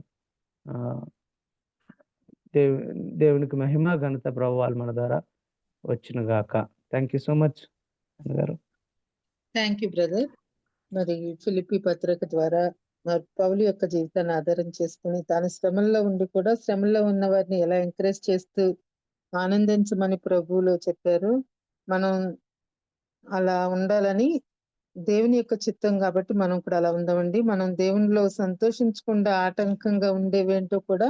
దేవునికి మహిమ, ఘనత, ప్రభావాలు మన ద్వారా వచ్చిన గాక. థ్యాంక్ యూ సో మచ్ గారు. Thank you brother. మరి ఫిలిప్పీ పత్రిక ద్వారా మరి పౌలు యొక్క జీవితాన్ని ఆధారం చేసుకుని తాను శ్రమల్లో ఉండి కూడా శ్రమల్లో ఉన్న వారిని ఎలా ఎంకరేజ్ చేస్తూ ఆనందించమని ప్రభువులో చెప్పారు. మనం అలా ఉండాలని దేవుని యొక్క చిత్తం కాబట్టి మనం కూడా అలా ఉందామండి. మనం దేవునిలో సంతోషించకుండా ఆటంకంగా ఉండేవేంటో కూడా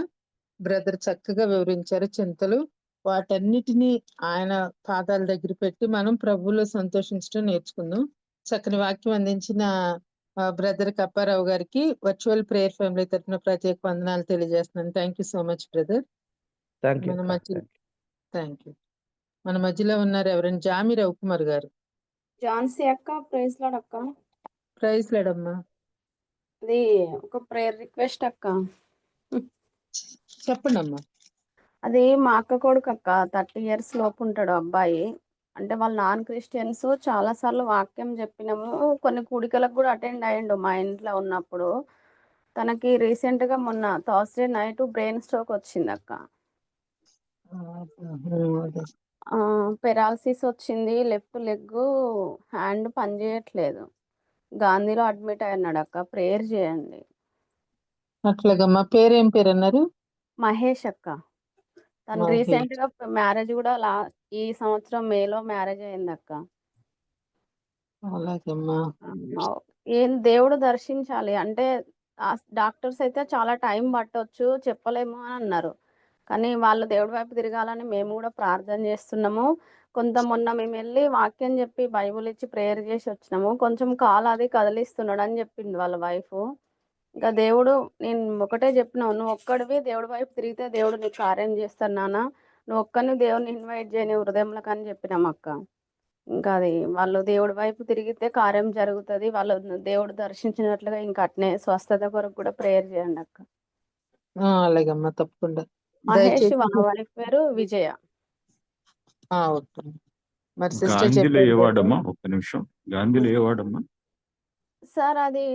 బ్రదర్ చక్కగా వివరించారు. చింతలు వాటన్నిటినీ ఆయన పాదాల దగ్గర పెట్టి మనం ప్రభువులో సంతోషించడం నేర్చుకుందాం. చక్కని వాక్యం అందించిన బ్రదర్ కప్పారావు గారికి వర్చువల్ ప్రేయర్ ఫ్యామిలీ తరఫున ప్రత్యేక వందనాలు తెలియజేస్తున్నాను. Thank you so much brother. Thank you. మన మధ్యలో ఉన్నారు ఎవరైనా జామి రవికుమార్ గారు. జాన్సీ అక్క, ప్రైజ్ లార్డ్ అక్క. ప్రైజ్ లార్డ్ అమ్మా. అది ఒక ప్రేయర్ రిక్వెస్ట్ అక్క. చెప్పండి అమ్మా. అది మా అక్క కొడుకు అక్క, 30 years లోపు ఉంటాడు అబ్బాయి. అంటే వాళ్ళు నాన్ క్రిస్టియన్స్. చాలా సార్లు వాక్యం చెప్పినాము, కొన్ని కూడికలకు కూడా అటెండ్ అయ్యిండు మా ఇంట్లో ఉన్నప్పుడు. తనకి రీసెంట్ గా మొన్న థర్స్డే నైట్ బ్రెయిన్ స్ట్రోక్ వచ్చింది అక్క. పెరాలసిస్ వచ్చింది, లెఫ్ట్ లెగ్ హ్యాండ్ పనిచేయట్లేదు. గాంధీలో అడ్మిట్ అయ్యాడు అక్క, ప్రేయర్ చేయండి. అట్లాగమ్మా. పేరేం పేరు అన్నారు? మహేష్ అక్క. తను రీసెంట్ గా మ్యారేజ్ కూడా ఈ సంవత్సరం మేలో మ్యారేజ్ అయింది అక్క. అలాగమ్మా. ఏం దేవుడు దర్శించాలి అంటే డాక్టర్స్ అయితే చాలా టైం పట్టొచ్చు, చెప్పలేము అని అన్నారు. కానీ వాళ్ళు దేవుడి వైపు తిరగాలని మేము కూడా ప్రార్థన చేస్తున్నాము. మొన్న మేము వెళ్ళి వాక్యం చెప్పి బైబుల్ ఇచ్చి ప్రేయర్ చేసి వచ్చినాము. కొంచెం కాలు అది కదిలిస్తున్నాడు అని చెప్పింది వాళ్ళ వైఫ్. ఇంకా దేవుడు, నేను ఒకటే చెప్పినావు, నువ్వు ఒక్కడివి దేవుడి వైపు తిరిగితే దేవుడు నీకు కార్యం చేస్తాడు నాన్న, నువ్వు ఒక్కరిని దేవుడిని ఇన్వైట్ చేయని హృదయంలోకి అని చెప్పినాం అక్క. ఇంకా అది వాళ్ళు దేవుడి వైపు తిరిగితే కార్యం జరుగుతుంది, వాళ్ళు దేవుడు దర్శించినట్లుగా ఇంకా అట్నే స్వస్థత కొరకు కూడా ప్రేయర్ చేయండి అక్క. అలాగమ్మా, తప్పకుండా. మహేష్ దయచేసి వాళ్ళ వైఫ్ పేరు విజయ. ఓకే. మరి సిస్టర్ గాంధీలో ఏ చెప్పారు కదా. వార్డమ్మా? ఒక్క నిమిషం. గాంధీలో ఏ వార్డమ్మా? సార్ అది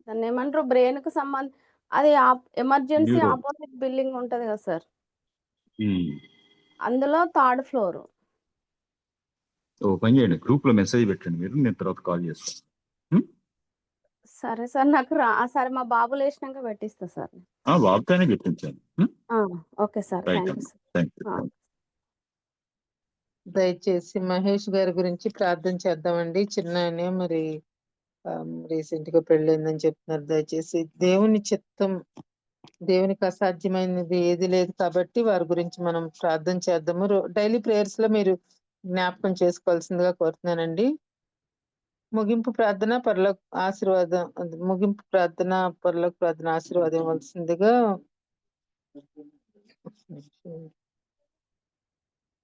దాన్ని ఏమంటారు, బ్రెయిన్ కు సంబంధం, అది ఎమర్జెన్సీ న్యూరో. ఆపోజిట్ బిల్డింగ్ ఉంటది కదా సార్, ఉమ్. అందులో 3rd floor. ఓ పని చేయండి, గ్రూప్ లో మెసేజ్ పెట్టండి మీరు, నేను తర్వాత కాల్ చేస్తాను. సరే సార్, నాకు సరే మా బాబు లేచినాక పెట్టిస్తా సార్. బాబుతోనే పెట్టించాను. Okay sir, right thank you అమ్మా, సార్. Thank you. దయచేసి మహేష్ గారి గురించి ప్రార్థన చేద్దామండి. చిన్న మరి రీసెంట్ గా పెళ్ళైందని చెప్తున్నారు. దయచేసి దేవుని చిత్తం, దేవునికి అసాధ్యమైనది ఏది లేదు కాబట్టి వారి గురించి మనం ప్రార్థన చేద్దాము. డైలీ ప్రేయర్స్ లో మీరు జ్ఞాపకం చేసుకోవాల్సిందిగా కోరుతున్నానండి. ముగింపు ప్రార్థన పరలోక ఆశీర్వాదం, ముగింపు ప్రార్థన పరలోక ప్రార్థన ఆశీర్వాదం ఇవ్వాల్సిందిగా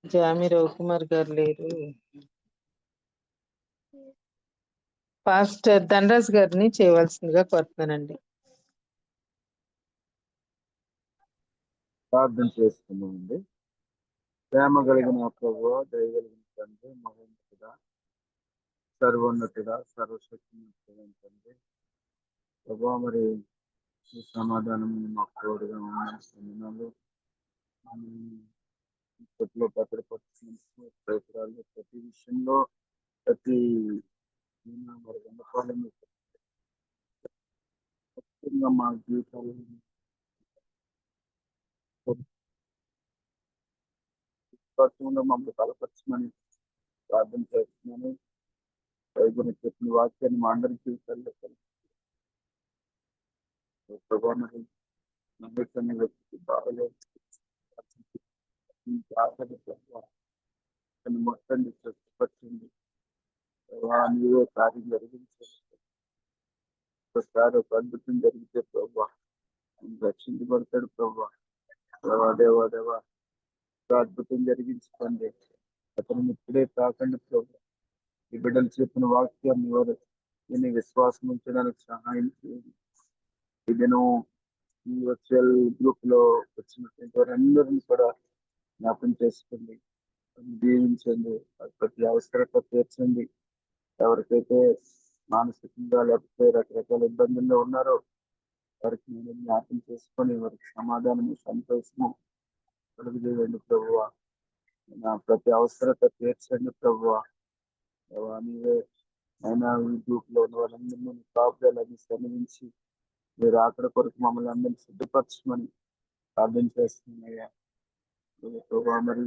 జామి రవికుమార్ గారు లేరు, పాస్టర్ ధనరాజ్ గారిని చేయవలసిందిగా కోరుతున్నానండి. ప్రార్థన చేసుకున్నామండి. ప్రేమ కలిగిన ప్రభువా, దయ కలిగిన తండ్రి, మహోన్నతుడా, సర్వోన్నతుడా, సర్వశక్తిమంతుడా తండ్రి ప్రభువా, మరి ఈ సమాధానం మాకు తోడుగా ఉన్న ఇప్పట్లో భద్రపరుచుకున్న ప్రయత్నాలు ప్రతి విషయంలో, ప్రతి మరి గందపాలను ఖచ్చితంగా మా జీవితాలు మమ్మల్ని బలపరచమని ప్రార్థన చేస్తున్నాను. బైబిల్ చెప్పిన వాక్యాన్ని మా అందరి జీవితాల్లో ప్రభావం వ్యక్తి బాగలేదు మొత్తం స్వచ్ఛపరిచింది. నీవే కార్యం జరిగించారు. ఒకసారి ఒక అద్భుతం జరిగితే ప్రభా రక్షించబడతాడు. ప్రభా దేవా దేవా అద్భుతం జరిగించుకోండి. అతను ఇప్పుడే కాకండి ప్రభా. ఈ బిడ్డలు చెప్పిన వాక్యాన్ని ఎవరు దీన్ని విశ్వాసం ఉంచడానికి సహాయం చేయండి. ఇదేను ఈ వర్చువల్ గ్రూప్ లో వచ్చినటువంటి వారందరినీ కూడా జ్ఞాపకం చేసుకోండి, దీవించండి, ప్రతి అవసరత తీర్చండి. ఎవరికైతే మానసికంగా లేకపోతే రకరకాల ఇబ్బందుల్లో ఉన్నారో వారికి నేను జ్ఞాపకం చేసుకొని వారికి సమాధానము, సంతోషము కలుగజేయండి ప్రభువా. ప్రతి అవసరత తీర్చండి ప్రభువా. నీవే అయినా ఈ గ్రూప్ లో ఉన్న వాళ్ళందరినీ కాపుదలని సన్నిహించి మీరు అక్కడ కొరకు మమ్మల్ని అందరినీ సిద్ధపరచమని ప్రార్థన చేస్తున్నాయ్యా ప్రభా. మరి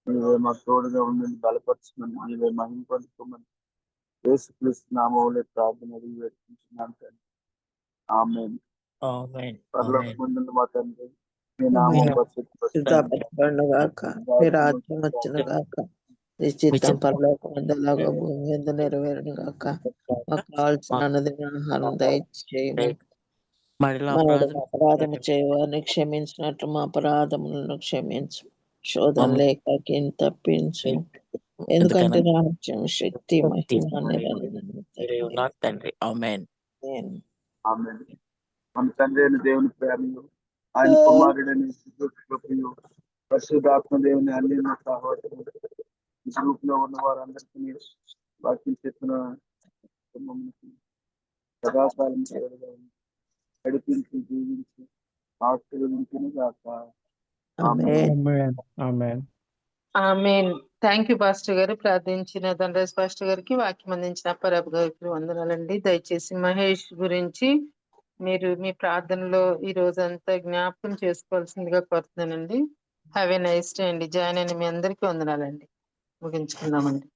నీవే మాకు తోడుగా ఉండండి, బలపరచమని, నీవే మహిమ పొందుకోమని యేసుక్రీస్తు నామములో ప్రార్థన అడిగి వేడుకుంటున్నాను తండ్రి. ఆమేన్. పరలోకమందున్న మా తండ్రి, మీ నామం పరిశుద్ధపరచబడునుగాక, మీ రాజ్యం వచ్చునుగాక, మీ చిత్తం పరలోకమందులాగా భూమి మీద నెరవేరునుగాక. మాకు కావాల్సిన అనుదిన ఆహారం దయచేయము. మన అపరాధము చేయవారిని క్షమించినట్లు మా అపరాధములను క్షమించు. శోధన లేక తప్పించు. ఎందుకంటే రాజ్యం, శక్తి, మహిమ నిరంతరం తండ్రి. ఆమేన్. ఆమేన్. మన తండ్రి అయిన దేవుని ప్రేమయు, ఆయన కుమారుడైన కృపయు, పరిశుద్ధాత్మ దేవుని అన్యోన్య సహవాసము గ్రూప్ లో ఉన్న వారందరికీ వాక్యం చెప్పిన సదాకాలం నడిపించి జీవించి ఆశీర్వదించును గాక. ఆమేన్. థ్యాంక్ యూ పాస్టర్ గారు. ప్రార్థించిన ధనరాజ్ పాస్టర్ గారికి, వాక్యం అందించిన అప్పారావు గారికి వందనాలండి. దయచేసి మహేష్ గురించి మీరు మీ ప్రార్థనలో ఈ రోజంతా జ్ఞాపకం చేసుకోవాల్సిందిగా కోరుతున్నానండి. హ్యావ్ ఎ నైస్ డే అండి. జాయిన్ అయిన మీ అందరికీ వందనాలండి. ముగించుకుందామండి.